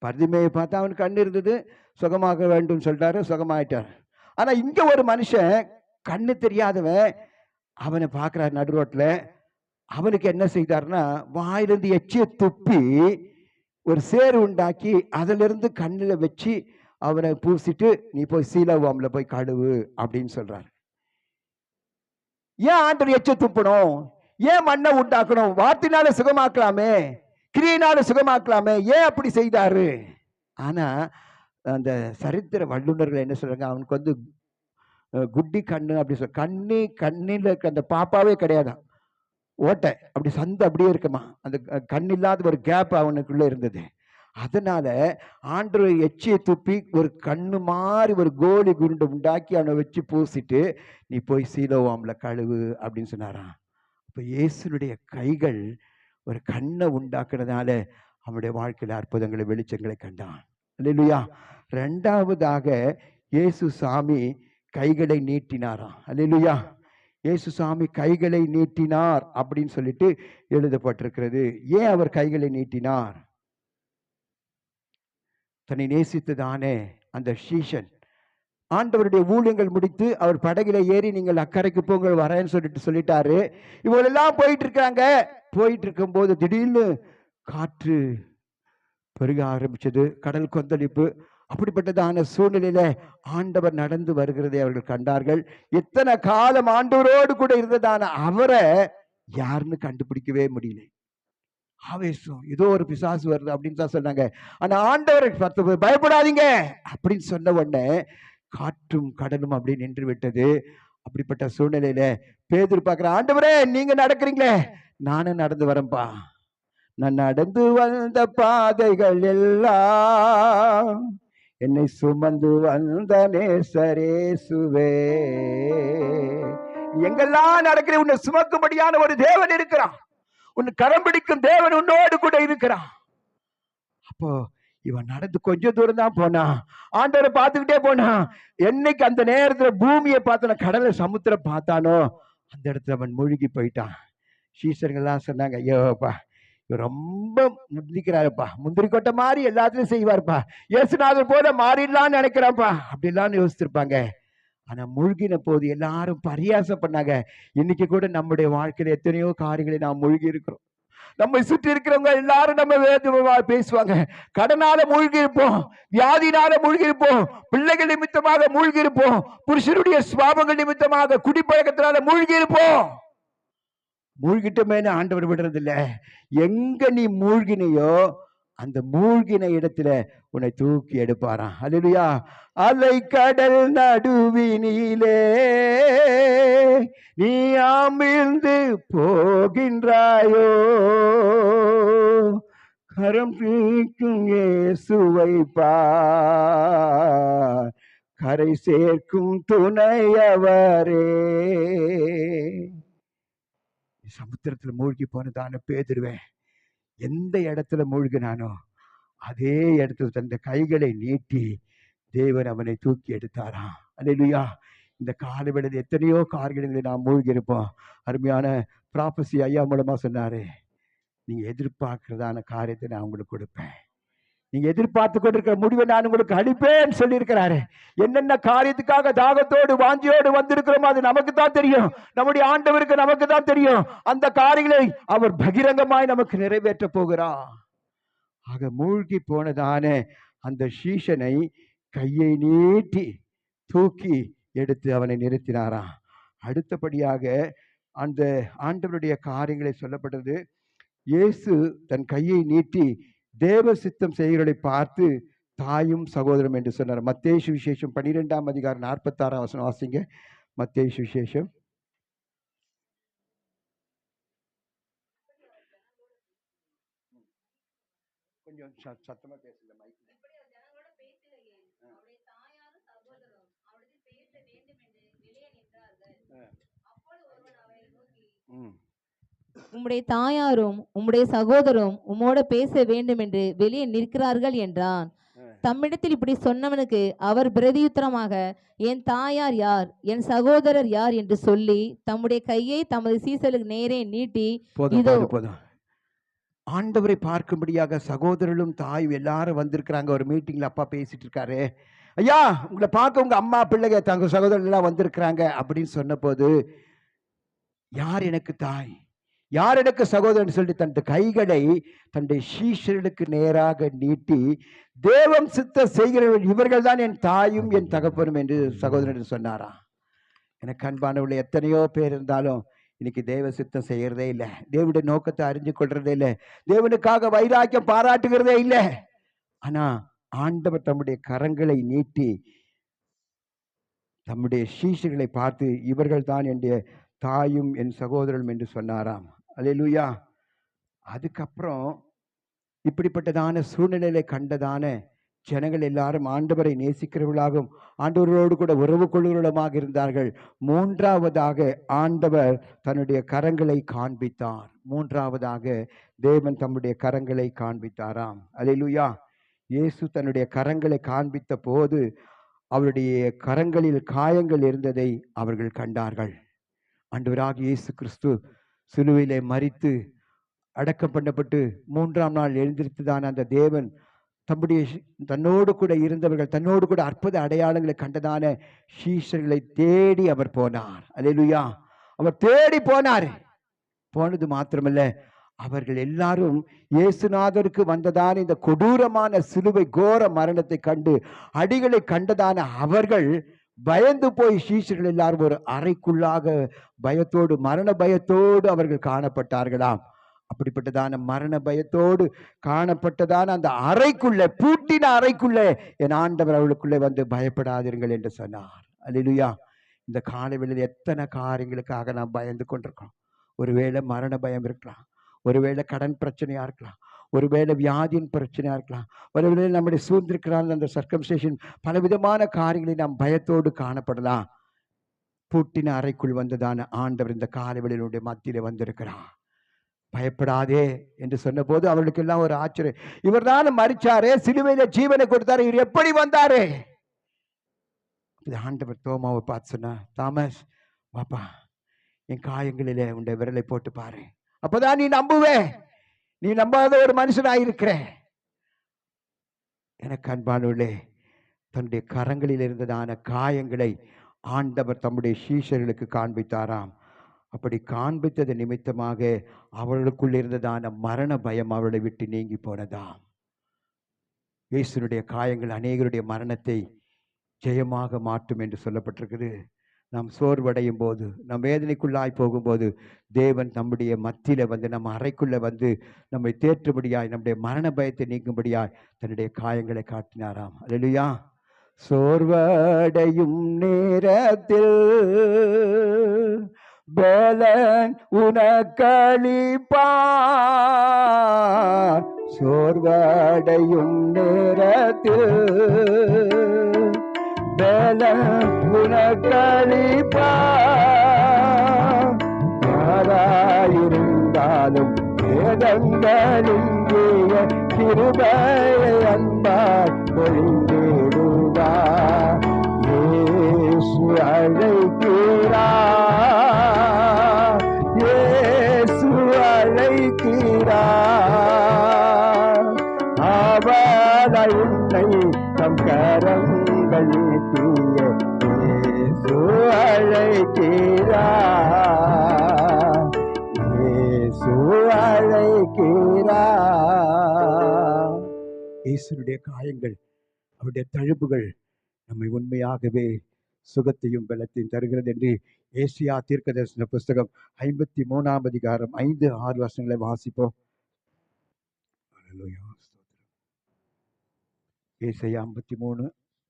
S1: பர்திமேயை பார்த்தா அவனுக்கு கண்ணு இருந்தது, சுகமாக வேண்டும் சொல்லிட்டாரு, சுகமாயிட்டார். ஆனா இங்க ஒரு மனுஷன் கண்ணு தெரியாதவன், அவனை பார்க்கிறார் நடு ரோட்ல. அவனுக்கு என்ன செய்தார்னா, வாயிலிருந்து எச்சிய துப்பி ஒரு சேரு உண்டாக்கி அதிலிருந்து கண்ணில் வச்சு அவனை பூசிட்டு, நீ போய் சீலோவாம்ல போய் கழுவு அப்படின்னு சொல்றாரு. ஏன் ஆண்டவர் எச்ச துப்பணும், ஏன் மண்ணை உண்டாக்கணும், வார்த்தையினால சுகமாக்கலாமே, கிரியினால சுகமாக்கலாமே, ஏன் அப்படி செய்தாரு? ஆனா அந்த சரித்திர வல்லுநர்கள் என்ன சொல்றாங்க, அவனுக்கு வந்து குட்டி கண்ணு அப்படி சொல்ல, கண்ணில் இருக்க அந்த பாப்பாவே கிடையாதான், ஓட்டை அப்படி சந்து அப்படியே இருக்குமா, அந்த கண் இல்லாத ஒரு கேப் அவனுக்குள்ள இருந்தது. அதனால ஆண்டவர் எச்சியை துப்பி ஒரு கண்ணு மாதிரி ஒரு கோலி குண்டு உண்டாக்கி அவனை வச்சு பூசிட்டு, நீ போய் சீலோவாம்ல கழுவு அப்படின்னு சொன்னாராம். இப்போ இயேசுனுடைய கைகள் ஒரு கண்ணை உண்டாக்குறதுனால அவனுடைய வாழ்க்கையில் அற்புதங்களை வெளிச்சங்களை கண்டான். அல்லேலூயா. ரெண்டாவதாக இயேசு சாமி கைகளை நீட்டினாராம். அல்லேலூயா. இயேசு சாமி கைகளை நீட்டினார் அப்படின்னு சொல்லிட்டு எழுதப்பட்டிருக்கிறது. ஏன் அவர் கைகளை நீட்டினார்? தன்னை நேசித்ததானே அந்த சீஷன் ஆண்டவருடைய ஊழியங்கள் முடித்து அவர் படகில ஏறி நீங்கள் அக்கறைக்கு போங்க வரேன்னு சொல்லிட்டாரு. இவங்களெல்லாம் போயிட்டு இருக்காங்க. போயிட்டு இருக்கும் போது திடீர்னு காற்று பெருக ஆரம்பிச்சது, கடல் கொந்தளிப்பு. அப்படிப்பட்டதான சூழ்நிலையில ஆண்டவர் நடந்து வருகிறதை அவர்கள் கண்டார்கள். எத்தனை காலம் ஆண்டவரோடு கூட இருந்ததான அவரை யாருன்னு கண்டுபிடிக்கவே முடியல. ஆவேசம், ஏதோ ஒரு பிசாசு வருது அப்படின்னு தான் சொன்னாங்க. ஆனா ஆண்டவரை பார்த்து பயப்படாதீங்க அப்படின்னு சொன்ன உடனே காற்றும் கடலும் அப்படி நின்று விட்டது. அப்படிப்பட்ட சூழ்நிலையில பேதுரு பார்க்கிற, ஆண்டவரே நீங்க நடக்கிறீங்களே, நானும் நடந்து வரேன்பா. நான் நடந்து வந்த பாதைகள் எல்லாம் என்னை சுமந்து வந்த நேசரேசுவே. எங்கெல்லாம் நடக்கிற உன்னை சுமக்கும்படியான ஒரு தேவன் இருக்கிறான். உன் கரம் பிடிக்கும் தேவன் உன்னோடு கூட இருக்கிறான். அப்போ இவன் நடந்து கொஞ்சம் தூரம் தான் போனான். ஆண்டவரை பார்த்துக்கிட்டே போனான். என்னைக்கு அந்த நேரத்துல பூமியை பார்த்தானோ, கடலை சமுத்திரம் பார்த்தானோ, அந்த இடத்துல அவன் மூழ்கி போயிட்டான். சீசர்கள்லாம் சொன்னாங்க, ஐயோப்பா இவர் ரொம்ப முந்திக்கிறாருப்பா, முந்திரி கொட்டை மாதிரி எல்லாத்துலயும் செய்வார்ப்பா, இயேசுநாதர் போல மாறிடலான்னு நினைக்கிறான்ப்பா அப்படிலாம் யோசிச்சிருப்பாங்க. ஆனா மூழ்கின போது எல்லாரும் பரியாசம் பண்ணாங்க. இன்னைக்கு கூட நம்முடைய வாழ்க்கையில எத்தனையோ காரியங்களை நாம் மூழ்கி இருக்கிறோம். நம்மை சுற்றி இருக்கிறவங்க எல்லாரும் நம்ம வேதமா பேசுவாங்க. கடனால மூழ்கி இருப்போம், வியாதினால மூழ்கி இருப்போம், பிள்ளைகள் நிமித்தமாக மூழ்கி இருப்போம், புருஷனுடைய சுபாவங்கள் நிமித்தமாக குடிப்பழக்கத்தினால மூழ்கி இருப்போம். மூழ்கிட்டமேனு ஆண்டவர் விடுறது இல்ல. எங்க நீ மூழ்கினையோ அந்த மூழ்கின இடத்துல உன்னை தூக்கி எடுப்பாராம். அல்லேலூயா. அலை கடல் நடுவினிலே நீ அமிழ்ந்து போகின்றாயோ, கரம் பிடிக்கும் இயேசுவை பார், கரை சேர்க்கும் துணையவரே. சமுத்திரத்துல மூழ்கி போனதான பேதுருவே எந்த இடத்துல மூழ்கினானோ அதே இடத்துல தந்த கைகளை நீட்டி தேவன் அவனை தூக்கி எடுத்தாராம். அல்லேலூயா. இந்த காலவேளையில் எத்தனையோ காரியங்களை நாம் மூழ்கி இருப்போம். அருமையான ப்ராபசி ஐயா மூலமா சொன்னாரு, நீங்க எதிர்பார்க்கிறதான காரியத்தை நான் உங்களுக்கு கொடுப்பேன், நீங்க எதிர்பார்த்து கொண்டிருக்கிற முடிவை நான் உங்களுக்கு அளிப்பேன்னு சொல்லி இருக்கிறாரு. என்னென்ன காரியத்துக்காக தாகத்தோடு வாஞ்சியோடு வந்திருக்கிறோமோ அது நமக்கு தான் தெரியும், நம்முடைய ஆண்டவருக்கு நமக்கு தான் தெரியும். அந்த காரியங்களை அவர் பகிரங்கமாய் நமக்கு நிறைவேற்ற போகிறார். ஆக மூழ்கி போனதான அந்த சீஷனை கையை நீட்டி தூக்கி எடுத்து அவனை நிறுத்தினாராம். அடுத்தபடியாக அந்த ஆண்டவருடைய காரியங்களை சொல்லப்பட்டது. இயேசு தன் கையை நீட்டி தேவ சித்தம் செய்கிறதை பார்த்து தாயும் சகோதரம் என்று சொன்னார். மத்தேயு சுவிசேஷம் 12ஆம் அதிகாரம் 46ஆம் வசனம் வாசிங்க. மத்தேயு சுவிசேஷம். கொஞ்சம் சத்தமா பேசுங்க மைக்.
S2: உம்முடைய தாயாரும் உம்முடைய சகோதரும் உம்மோட பேச வேண்டும் என்று வெளியே நிற்கிறார்கள் என்றான். தம்மிடத்தில் இப்படி சொன்னவனுக்கு அவர் பிரதியுத்தரமாக, என் தாயார் யார், என் சகோதரர் யார் என்று சொல்லி தம்முடைய கையை தமது சீசலுக்கு நேரே நீட்டி, இதோ.
S1: ஆண்டவரை பார்க்கும்படியாக சகோதரர்களும் தாயும் எல்லாரும் வந்திருக்கிறாங்க. ஒரு மீட்டிங்ல அப்பா பேசிட்டு இருக்காரு, ஐயா உங்களை பார்க்க உங்க அம்மா பிள்ளைங்க தங்க சகோதரர்கள் எல்லாம் வந்திருக்கிறாங்க அப்படின்னு சொன்ன போது, யார் எனக்கு தாய், யார் எனக்கு சகோதரன் சொல்லி தன் கைகளை தன்னுடைய சீஷர்களுக்கு நேராக நீட்டி, தேவம் சித்த செய்கிறவர்கள் இவர்கள் தான் என் தாயும் என் தகப்பனும் என்று சகோதரன் சொன்னாராம். எனக்கு அன்பானவர்கள் எத்தனையோ பேர் இருந்தாலும் இன்னைக்கு தேவ சித்தம் செய்யறதே இல்லை, தேவனுடைய நோக்கத்தை அறிஞ்சு கொள்றதே இல்லை, தேவனுக்காக வைராக்கியம் பாராட்டுகிறதே இல்லை. ஆனா ஆண்டவர் தம்முடைய கரங்களை நீட்டி தம்முடைய சீஷர்களை பார்த்து, இவர்கள் தான் என்னுடைய தாயும் என் சகோதரரும் என்று சொன்னாராம். அல்லேலூயா. அதுக்கப்புறம் இப்படிப்பட்டதான சூழ்நிலையை கண்டதான ஜனங்கள் எல்லாரும் ஆண்டவரை நேசிக்கிறவர்களாகவும் ஆண்டவரோடு கூட உறவு கொள்ளுகிறவர்களாக இருந்தார்கள். மூன்றாவதாக ஆண்டவர் தன்னுடைய கரங்களை காண்பித்தார். மூன்றாவதாக தேவன் தம்முடைய கரங்களை காண்பித்தாராம். அல்லேலூயா. இயேசு தன்னுடைய கரங்களை காண்பித்த போது அவருடைய கரங்களில் காயங்கள் இருந்ததை அவர்கள் கண்டார்கள். ஆண்டவராகிய இயேசு கிறிஸ்து சிலுவையிலே மரித்து அடக்கம் பண்ணப்பட்டு மூன்றாம் நாள் எழுந்திருத்துதான் அந்த தேவன் தன்னோடு கூட இருந்தவர்கள், தன்னோடு கூட அற்புத அடையாளங்களை கண்டதான சீஷர்களை தேடி அவர் போனார். அல்லேலூயா. அவர் தேடி போனார். போனது மாத்திரமல்ல, அவர்கள் எல்லாரும் இயேசுநாதருக்கு வந்ததான இந்த கொடூரமான சிலுவை கோர மரணத்தை கண்டு அடிகளை கண்டதான அவர்கள் பயந்து போய் சீஷர்கள் எல்லாரும் ஒரு அறைக்குள்ளாக பயத்தோடு, மரண பயத்தோடு அவர்கள் காணப்பட்டார்களாம். அப்படிப்பட்டதான மரண பயத்தோடு காணப்பட்டதான அந்த அறைக்குள்ள, பூட்டின அறைக்குள்ள என் ஆண்டவர் அவளுக்குள்ளே வந்து பயப்படாதீர்கள் என்று சொன்னார். அல்லேலூயா. இந்த காலைவெளியில் எத்தனை காரியங்களுக்காக நாம் பயந்து கொண்டிருக்கோம். ஒருவேளை மரண பயம் இருக்கலாம், ஒருவேளை கடன் பிரச்சனையா இருக்கலாம், ஒருவேளை வியாதியின் பிரச்சனையா இருக்கலாம், ஒருவேளை நம்முடைய சூழ்ந்திருக்கிறான் அந்த சர்க்கம்ஸ்டேஷன், பலவிதமான காரியங்களை நாம் பயத்தோடு காணப்படலாம். பூட்டின அறைக்குள் வந்ததான ஆண்டவர் இந்த காலைவெளியினுடைய மத்தியில வந்திருக்கிறார். பயப்படாதே என்று சொன்ன போது அவர்களுக்கு எல்லாம் ஒரு ஆச்சரியம். இவர் தான் மரிச்சாரே, சிலுவையில ஜீவனை கொடுத்தாரு, இவர் எப்படி வந்தாரு? ஆண்டவர் தோமாவை பார்த்து சொன்னா, தாமஸ் பாப்பா, என் காயங்களிலே உன்னுடைய விரலை போட்டு பாரு, அப்பதான் நீ நம்புவே. நீ நம்பாத ஒரு மனுஷனாயிருக்கிற. எனக்கு அன்பானவர்களே, தன்னுடைய கரங்களில் இருந்ததான காயங்களை ஆண்டவர் தம்முடைய சீஷர்களுக்கு காண்பித்தாராம். அப்படி காண்பித்தது நிமித்தமாக அவர்களுக்குள் இருந்ததான மரண பயம் அவர்களை விட்டு நீங்கி போனதாம். இயேசுனுடைய காயங்கள் அநேகருடைய மரணத்தை ஜெயமாக மாற்றும் என்று சொல்லப்பட்டிருக்குது. நாம் சோர்வடையும் போது, நம் வேதனைக்குள்ளாய் போகும்போது தேவன் நம்முடைய மத்தியில வந்து, நம்ம அறைக்குள்ள வந்து நம்மை தேற்றும்படியாய், நம்முடைய மரண பயத்தை நீக்கும்படியாய் தன்னுடைய காயங்களை காட்டினாராம். அல்லேலூயா. சோர்வடையும் நேரத்தில் பலன் உனக்களிப்பார். சோர்வடையும் நேரத்தில் பலன் உனக்களிப்பார். யாராயிருந்தாலும் வேதங்களின் கிருபையை அன்பாய் பொழிந்திடுவார். இயேசு அழைக்கிறார், இயேசு அழைக்கிறார். அவர் உன்னை தம் கரங்கள் நீட்டிய இயேசு அழைக்கிறார், இயேசு அழைக்கிறார். இயேசுடைய காயங்கள், அவருடைய தழும்புகள் நம்மை உண்மையாகவே சுகத்தையும் பலத்தையும் தருகிறது என்று ஏசியா தீர்க்கதரிசன புஸ்தகம் 53ஆம் அதிகாரம் 5-6 வசனங்களை வாசிப்போம். ஏசாயா 53.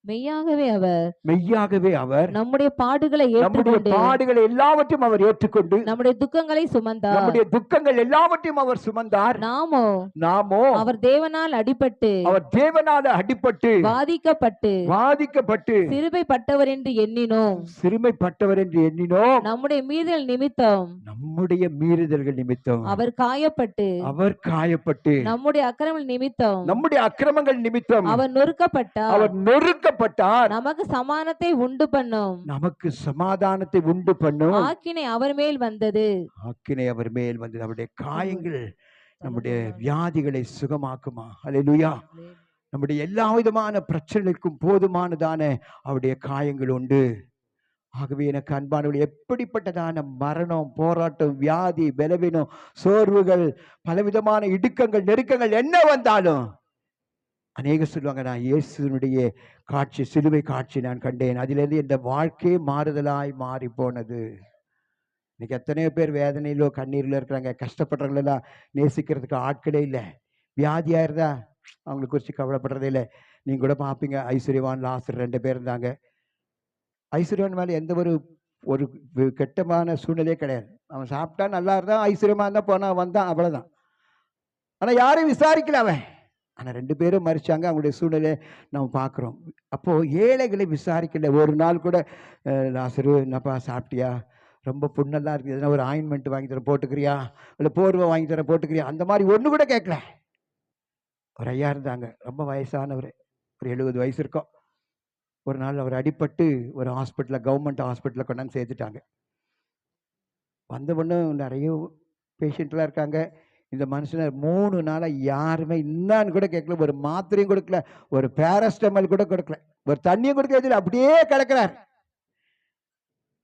S2: மெய்யாகவே அவர்
S1: நம்முடைய பாடுகளை எல்லாவற்றையும் அவர் ஏற்றுக்கொண்டு
S2: நம்முடைய துக்கங்களை சுமந்தார்.
S1: நம்முடைய துக்கங்கள் எல்லாவற்றையும் அவர் சுமந்தார். நாமோ
S2: அவர் தேவனால் அடிபட்டு
S1: வாதிக்கப்பட்டு
S2: சிறுமைப்பட்டவர் என்று எண்ணினோம். நம்முடைய மீறுதல்கள் நிமித்தம் அவர் காயப்பட்டு நம்முடைய அக்கிரமங்கள் நிமித்தம் அவர் நொறுக்கப்பட்டார். நமக்கு சமாதானத்தை உண்டு பண்ணும் ஆக்கினை அவர் மேல் வந்தது.
S1: அவருடைய காயங்கள் நம்முடைய வியாதிகளை சுகமாக்குமா? அல்லேலூயா. நம்முடைய எல்லா விதமான பிரச்சனைகளுக்கும் போதுமானதான அவருடைய காயங்கள் உண்டு. ஆகவே எனக்கு அன்பானவர்கள், எப்படிப்பட்டதான மரணம், போராட்டம், வியாதி, பலவீனம், சோர்வுகள், பலவிதமான இடுக்கங்கள், நெருக்கங்கள் என்ன வந்தாலும் அநேக சொல்லுவாங்க, நான் இயேசுனுடைய காட்சி, சிலுவை காட்சி நான் கண்டேன், அதிலிருந்து இந்த வாழ்க்கையே மாறுதலாய் மாறி போனது. இன்னைக்கு எத்தனையோ பேர் வேதனையிலோ கண்ணீரிலோ இருக்கிறாங்க. கஷ்டப்படுறவங்களெல்லாம் நேசிக்கிறதுக்கு ஆட்களே இல்லை. வியாதியாக இருந்தா அவங்களை குறித்து கவலைப்படுறதே இல்லை. நீங்க கூட பார்ப்பீங்க, ஐஸ்வர்யவான் லாசர் 2 பேர் இருந்தாங்க. ஐஸ்வர்யவான் மேல எந்த ஒரு ஒரு கெட்டமான சூழ்நிலையே கிடையாது. அவன் சாப்பிட்டா நல்லா இருந்தான், ஐஸ்வர்யமா இருந்தா போனா வந்தான், அவ்வளவுதான். ஆனா யாரையும் விசாரிக்கல அவன். ஆனா 2 பேரும் மரிச்சாங்க. அவங்களுடைய சூழ்நிலையை நம்ம பார்க்கிறோம். அப்போ ஏழைகளை விசாரிக்கல. ஒரு நாள் கூட லாசரு என்னப்பா சாப்பிட்டியா, ரொம்ப புண்ணெல்லாம் இருக்குது, எதனா ஒரு ஆயின்மெண்ட் வாங்கி தரேன் போட்டுக்கிறியா, இல்லை போர்வை வாங்கி தரேன் போட்டுக்கிறியா, அந்த மாதிரி ஒன்று கூட கேட்கல. ஒரு ஐயா இருந்தாங்க, ரொம்ப வயசானவர், ஒரு 70 வயசு இருக்கும். ஒரு நாள் அவர் அடிபட்டு ஒரு ஹாஸ்பிட்டலில், கவர்மெண்ட் ஹாஸ்பிட்டலில் கொண்டாந்து சேர்த்துட்டாங்க. வந்த பொண்ணு நிறைய பேஷண்ட்லாம் இருக்காங்க. இந்த மனுஷனை 3 நாளாக யாருமே என்னான்னு கூட கேட்கல, ஒரு மாத்திரையும் கொடுக்கல, ஒரு பேராசிட்டமால் கூட கொடுக்கல, ஒரு தண்ணியும் கொடுக்கல, அப்படியே கிடக்கிறார்.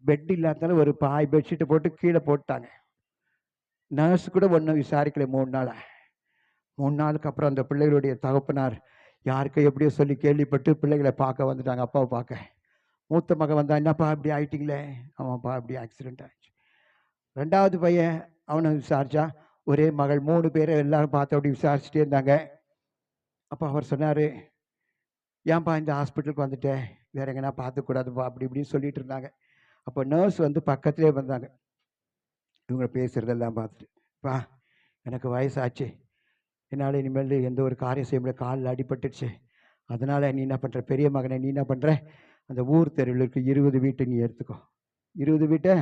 S1: பெட் இல்லாதால ஒரு பாய் பெட்ஷீட்டை போட்டு கீழே போட்டாங்க. நர்ஸ் கூட ஒன்றும் விசாரிக்கல 3 நாளா. 3 நாளுக்கு அப்புறம் அந்த பிள்ளைகளுடைய தகப்பனார் யாருக்கு எப்படியோ சொல்லி கேள்விப்பட்டு பிள்ளைகளை பார்க்க வந்துட்டாங்க, அப்பாவை பார்க்க. மூத்த மகன் வந்தா, என்னப்பா இப்படி ஆயிட்டீங்களே? அவன்ப்பா இப்படி ஆக்சிடென்ட் ஆயிடுச்சு. 2வது பையன், அவனை விசாரிச்சா, ஒரே மகள், 3 பேரை எல்லாரும் பார்த்து அப்படி விசாரிச்சுட்டே இருந்தாங்க. அப்போ அவர் சொன்னார், ஏன்பா இந்த ஹாஸ்பிட்டலுக்கு வந்துட்டேன், வேற எங்கன்னா பார்த்துக்கூடாதுப்பா அப்படி இப்படின்னு சொல்லிட்டு இருந்தாங்க. அப்போ நர்ஸ் வந்து பக்கத்துலேயே வந்தாங்க. இவங்க பேசுகிறதெல்லாம் பார்த்துட்டு, பா எனக்கு வயசாச்சு, என்னால் இனிமேல் எந்த ஒரு காரியம் செய்ய முடியாது, காலில் அடிபட்டுச்சு, அதனால் நீ என்ன பண்ணுற, பெரிய மகனை நீ என்ன பண்ணுற, அந்த ஊர் தெருவில் இருக்க 20 வீட்டை நீ எடுத்துக்கோ, 20 வீட்டை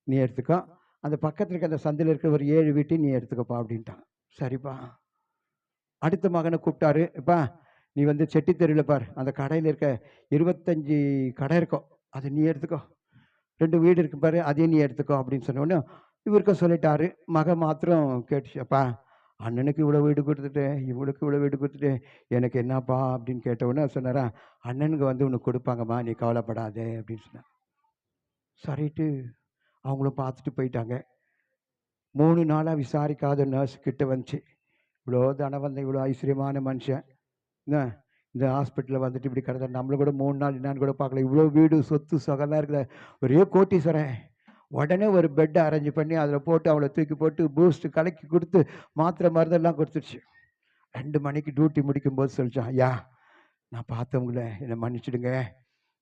S1: நீ எடுத்துக்கோ, அந்த பக்கத்தில் இருக்க அந்த சந்தையில் இருக்கிற ஒரு 7 வீட்டையும் நீ எடுத்துக்கோப்பா அப்படின்ட்டான். சரிப்பா. அடுத்த மகனை கூப்பிட்டாரு, எப்பா நீ வந்து செட்டி தெருவில் பார், அந்த கடையில் இருக்க 25 கடை இருக்கும், அதை நீ எடுத்துக்கோ, 2 வீடு இருக்கு பாரு, அதையும் நீ எடுத்துக்கோ அப்படின்னு சொன்னோடனே இவருக்கும் சொல்லிட்டாரு. மக மாத்திரம் கேட்டுச்சப்பா, அண்ணனுக்கு இவ்வளோ வீடு கொடுத்துட்டேன், இவளுக்கு இவ்வளோ வீடு கொடுத்துட்டேன், எனக்கு என்னப்பா அப்படின்னு கேட்டவுடனே சொன்னாரா, அண்ணனுக்கு வந்து உனக்கு கொடுப்பாங்கம்மா, நீ கவலைப்படாதே அப்படின்னு சொன்னார். சரிட்டு அவங்களும் பார்த்துட்டு போயிட்டாங்க. 3 நாளாக விசாரிக்காத நர்ஸ் கிட்ட வந்துச்சு, இவ்வளோ தனவந்த இவ்வளோ ஐஸ்வர்யமான மனுஷன் என்ன இந்த ஹாஸ்பிட்டலில் வந்துட்டு இப்படி கிடந்த, நம்மளை கூட 3 நாள் என்னான்னு கூட பார்க்கல, இவ்வளோ வீடு சொத்து சொகெல்லாம் இருக்கிற ஒரே கோட்டீஸ்வரன். உடனே ஒரு பெட்டை அரேஞ்ச் பண்ணி அதில் போட்டு அவளை தூக்கி போட்டு பூஸ்ட் கலக்கி கொடுத்து மாத்திரை மருந்தெல்லாம் கொடுத்துருச்சு. 2 மணிக்கு டியூட்டி முடிக்கும்போது சொல்லிச்சான், ஐயா நான் பார்த்தவங்கள என்னை மன்னிச்சிடுங்க,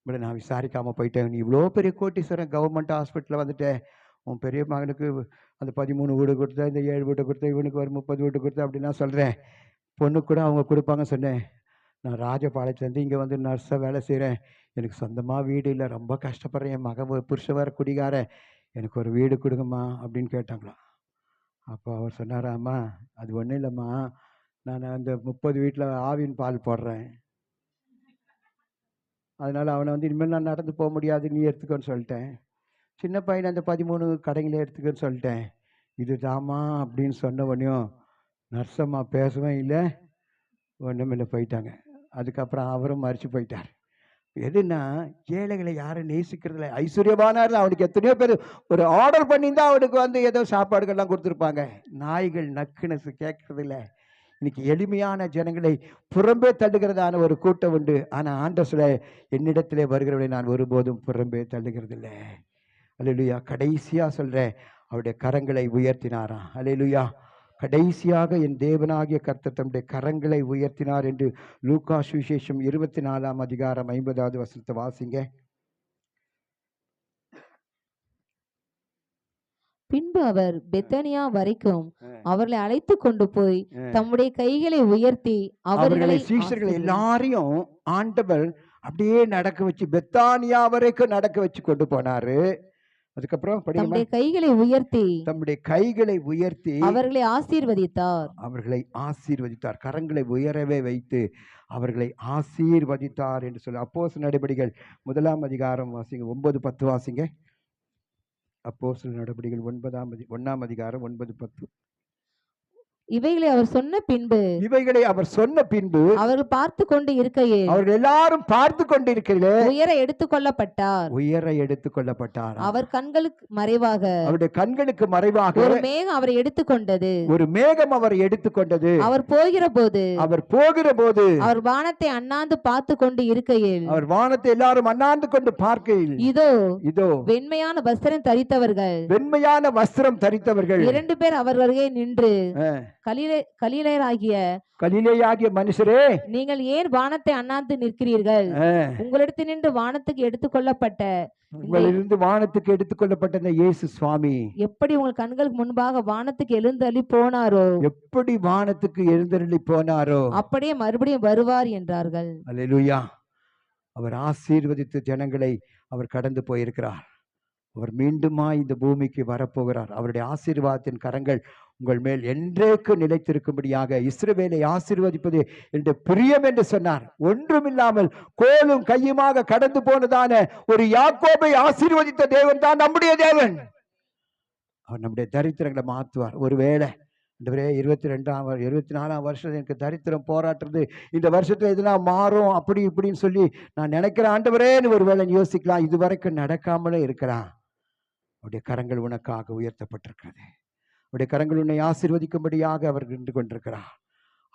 S1: உங்களை நான் விசாரிக்காமல் போயிட்டேன், நீ இவ்வளோ பெரிய கோட்டீஸ்வரன், கவர்மெண்ட் ஹாஸ்பிட்டலில் வந்துட்டேன், உன் பெரிய மகனுக்கு அந்த 13 வீடு கொடுத்தேன், இந்த 7 வீடு கொடுத்தேன், இவனுக்கு ஒரு 30 வீடு கொடுத்தேன் அப்படிலாம் சொல்கிறேன், பொண்ணு கூட அவங்க கொடுப்பாங்க சொன்னேன், நான் ராஜபாளையத்துலேருந்து இங்கே வந்து நர்ஸாக வேலை செய்கிறேன், எனக்கு சொந்தமாக வீடு இல்லை, ரொம்ப கஷ்டப்படுறேன், என் மகன் ஒரு புருஷன் வேறு குடிகார, எனக்கு ஒரு வீடு கொடுங்கம்மா அப்படின்னு கேட்டாங்களாம். அப்போ அவர் சொன்னாராம்மா, அது ஒன்றும் இல்லைம்மா, நான் அந்த 30 வீட்டில் ஆவின் பால் போடுறேன், அதனால் அவனை வந்து இனிமேல் நான் நடந்து போக முடியாது, நீ எடுத்துக்கோன்னு சொல்லிட்டேன். சின்ன பையனை அந்த 13 கடைங்களே எடுத்துக்கன்னு சொல்லிட்டேன். இது தாமா அப்படின்னு சொன்ன உடனேயும் நர்ஸம்மா பேசவே இல்லை, ஒன்றும் இல்லை, போயிட்டாங்க. அதுக்கப்புறம் அவரும் மறித்து போயிட்டார். எதுனா ஏழைகளை யாரும் நேசிக்கிறதில்ல. ஐஸ்வர்யமானார், அவனுக்கு எத்தனையோ பேர் ஒரு ஆர்டர் பண்ணியிருந்தா அவனுக்கு வந்து ஏதோ சாப்பாடுகள்லாம் கொடுத்துருப்பாங்க. நாய்கள் நக்குனு கேட்கறதில்ல. இன்னைக்கு எளிமையான ஜனங்களை புறம்பே தள்ளுகிறதான ஒரு கூட்டம் உண்டு. ஆனால் ஆண்டவர் சொல்ல, என்னிடத்திலே வருகிறவனை நான் ஒருபோதும் புறம்பே தள்ளுகிறதில்லை. அல்லேலூயா. கடைசியாக சொல்கிறேன், அவருடைய கரங்களை உயர்த்தினாராம். அல்லேலூயா. கடைசியாக என் தேவனாகிய கர்த்தர் தம்முடைய கரங்களை உயர்த்தினார் என்று லூக்கா சுவிசேஷம் 24ஆம் அதிகாரம் 50வது வசனத்தை வாசிங்க.
S2: பின்பு அவர் பெத்தானியா வரைக்கும் அவர்களை அழைத்து கொண்டு போய் தம்முடைய கைகளை உயர்த்தி அவர்களை
S1: சீஷர்கள் எல்லாரையும் ஆண்டவர் அப்படியே நடக்க வச்சு பெத்தானியா வரைக்கும் நடக்க வச்சு கொண்டு போனாரு. அதுக்கப்புறம்
S2: தம்முடைய கைகளை உயர்த்தி அவர்களை ஆசீர்வதித்தார். கரங்களை உயரவே வைத்து அவர்களை ஆசீர்வதித்தார் என்று சொல்லி அப்போஸ்தலர் நடபடிகள் 1ஆம் அதிகாரம் வாசிங்க, 9-10 வாசிங்க. அப்போஸ்தலர் நடபடிகள் 1ஆம் அதிகாரம் 9-10. இவைகளை அவர் சொன்ன பின்பு அவர்கள் பார்த்து கொண்டு இருக்கையில்
S1: அவர்கள் எல்லாரும் பார்த்து கொண்டிருக்கையில்
S2: உயர எடுத்துக்கொள்ளப்பட்டார். அவர் கண்களுக்கு மறைவாக,
S1: அவருடைய கண்களுக்கு மறைவாக
S2: ஒரு மேகம் அவரை எடுத்துக்கொண்டது. அவர் போகிற போது அவர் வானத்தை அண்ணாந்து பார்த்து கொண்டு இருக்கையில்,
S1: அவர் வானத்தை எல்லாரும் அண்ணாந்து கொண்டு பார்க்கையில் இதோ
S2: வெண்மையான வஸ்திரம் தரித்தவர்கள்
S1: 2 பேர்
S2: அவர் அருகே நின்று
S1: கலிலேயாகிய மனுஷரே,
S2: நீங்கள் ஏன் வானத்தை அண்ணாந்து நிற்கிறீர்கள்? உங்களிடத்தினின்று வானத்துக்கு எடுத்துக்கொள்ளப்பட்ட
S1: உங்களிலிருந்து வானத்துக்கு எடுத்துக்கொள்ளப்பட்ட இந்த இயேசு சுவாமி
S2: எப்படி உங்கள் கண்களுக்கு முன்பாக வானத்துக்கு எழுந்தருளி போனாரோ,
S1: எப்படி வானத்துக்கு எழுந்தருளி போனாரோ
S2: அப்படியே மறுபடியும் வருவார் என்றார்கள்.
S1: அல்லேலூயா. அவர் ஆசீர்வதித்த ஜனங்களை அவர் கடந்து போயிருக்கிறார். அவர் மீண்டுமா இந்த பூமிக்கு வரப்போகிறார். அவருடைய ஆசீர்வாதத்தின் கரங்கள் உங்கள் மேல் என்றேக்கு நிலைத்திருக்கும்படியாக இஸ்ரவேலை ஆசீர்வதிப்பது என்று பிரியம் என்று சொன்னார். ஒன்றுமில்லாமல் கோலும் கையுமாக கடந்து போனதான ஒரு யாக்கோபை ஆசீர்வதித்த தேவன் தான் நம்முடைய தேவன். அவர் நம்முடைய தரித்திரங்களை மாற்றுவார். ஒருவேளை 24ஆம் வருஷம் எனக்கு தரித்திரம் போராட்டுறது, இந்த வருஷத்துல எதுனா மாறும் அப்படி இப்படின்னு சொல்லி நான் நினைக்கிறேன் ஆண்டவரேன்னு ஒருவேளை யோசிக்கலாம். இதுவரைக்கும் நடக்காமலே இருக்கலாம். அவருடைய கரங்கள் உனக்காக உயர்த்தப்பட்டிருக்கிறது. அவருடைய கரங்கள் உன்னை ஆசீர்வதிக்கும்படியாக அவர் நின்று கொண்டிருக்கிறார்.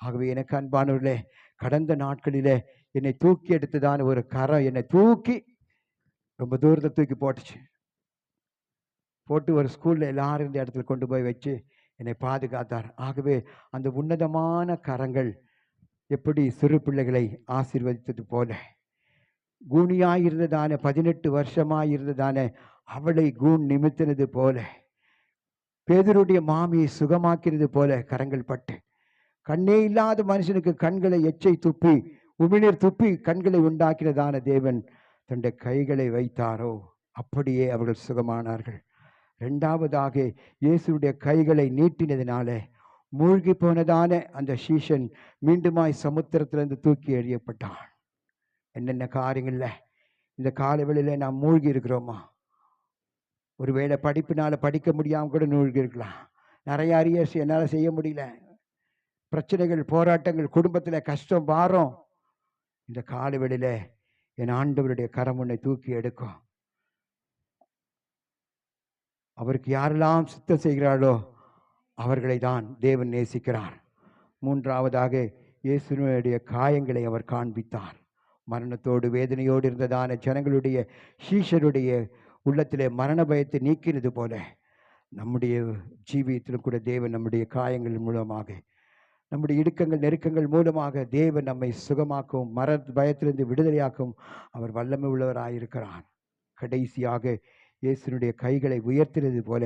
S1: ஆகவே எனக்கு அன்பானவர்களே, கடந்த நாட்களிலே என்னை தூக்கி எடுத்ததான ஒரு கரம் என்னை தூக்கி ரொம்ப தூரத்தை தூக்கி போட்டு ஒரு ஸ்கூல்ல எல்லாரும் இந்த இடத்துல கொண்டு போய் வச்சு என்னை பாதுகாத்தார். ஆகவே அந்த உன்னதமான கரங்கள் எப்படி சிறு பிள்ளைகளை ஆசீர்வதித்தது போல, கூனியாயிருந்ததான 18 வருஷமாயிருந்ததான அவளை கூன் நிமித்தினது போல, பேதுருடைய மாமியை சுகமாக்கிறது போல கரங்கள் பட்டு, கண்ணே இல்லாத மனுஷனுக்கு கண்களை எச்சை துப்பி உமிழ்நீர் துப்பி கண்களை உண்டாக்கிறதான தேவன் தன்னுடைய கைகளை வைத்தாரோ அப்படியே அவர்கள் சுகமானார்கள். இரண்டாவதாக இயேசுடைய கைகளை நீட்டினதினால மூழ்கி போனதான அந்த சீஷன் மீண்டுமாய் சமுத்திரத்திலிருந்து தூக்கி எறியப்பட்டான். என்னென்ன காரியங்கள்ல இந்த காலவெளியில நாம் மூழ்கி இருக்கிறோமா? ஒருவேளை படிப்பினால படிக்க முடியாம கூட மூழ்கி இருக்கலாம். நிறைய அரியர்ஸ் என்னால் செய்ய முடியல, பிரச்சனைகள், போராட்டங்கள், குடும்பத்துல கஷ்டம், பாரம். இந்த காலவெளியில என் ஆண்டவருடைய கரம் உன்னை தூக்கி எடுக்கும். அவருக்கு யாரெல்லாம் சித்தம் செய்கிறார்களோ அவர்களை தான் தேவன் நேசிக்கிறார். மூன்றாவதாக இயேசுனுடைய காயங்களை அவர் காண்பித்தார். மரணத்தோடு வேதனையோடு இருந்ததான ஜனங்களுடைய சீஷருடைய உள்ளத்திலே மரண பயத்தை நீக்கினது போல நம்முடைய ஜீவியத்திலும் கூட தேவன் நம்முடைய காயங்கள் மூலமாக, நம்முடைய இடுக்கங்கள் நெருக்கங்கள் மூலமாக தேவன் நம்மை சுகமாக்கும், மர பயத்திலிருந்து விடுதலையாக்கும் அவர் வல்லமை உள்ளவராயிருக்கிறார். கடைசியாக இயேசுனுடைய கைகளை உயர்த்தினது போல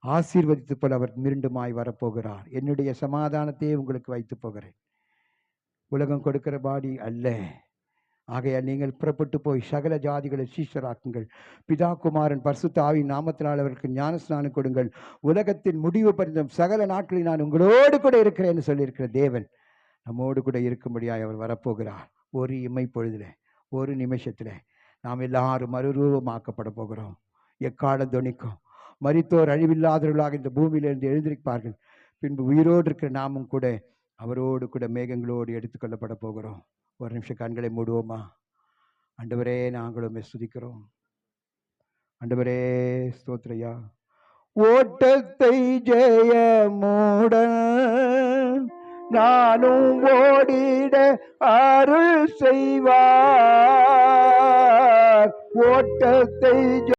S1: ஆசீர்வதித்து போல அவர் மீண்டுமாய் வரப்போகிறார். என்னுடைய சமாதானத்தையே உங்களுக்கு வைத்து போகிறேன், உலகம் கொடுக்கிற பாடி அல்ல. ஆகையால் நீங்கள் புறப்பட்டு போய் சகல ஜாதிகளை சீஷராக்குங்கள், பிதா குமாரன் பரிசுத்த ஆவியின் நாமத்தினால் அவருக்கு ஞானஸ்நானம் கொடுங்கள், உலகத்தின் முடிவு பரிந்தும் சகல நாட்களில் நான் உங்களோடு கூட இருக்கிறேன்னு சொல்லியிருக்கிற தேவன் நம்மோடு கூட இருக்கும்படியாய் அவர் வரப்போகிறார். ஒரு இமை பொழுதுல, ஒரு நிமிஷத்துல நாம் எல்லாரும் மறுரூபமாக்கப்பட போகிறோம். எக்காலம் தொனிக்கும், மரித்தோர் அழிவில்லாதவர்களாக இந்த பூமியிலிருந்து எழுந்திருப்பார்கள். பின்பு உயிரோடு இருக்கிற நாமும் கூட அவரோடு கூட மேகங்களோடு எடுத்துக்கொள்ளப்பட போகிறோம். ஒரு நிமிஷம் கண்களை மூடுவோமா? ஆண்டவரே, நாங்களும் ஸ்துதிக்கிறோம். ஆண்டவரே, ஸ்தோத்திரையா. ஓட்டத்தை ஜெயமுடன் நானும் ஓடிட அருள் செய்வார். ஓட்டத்தை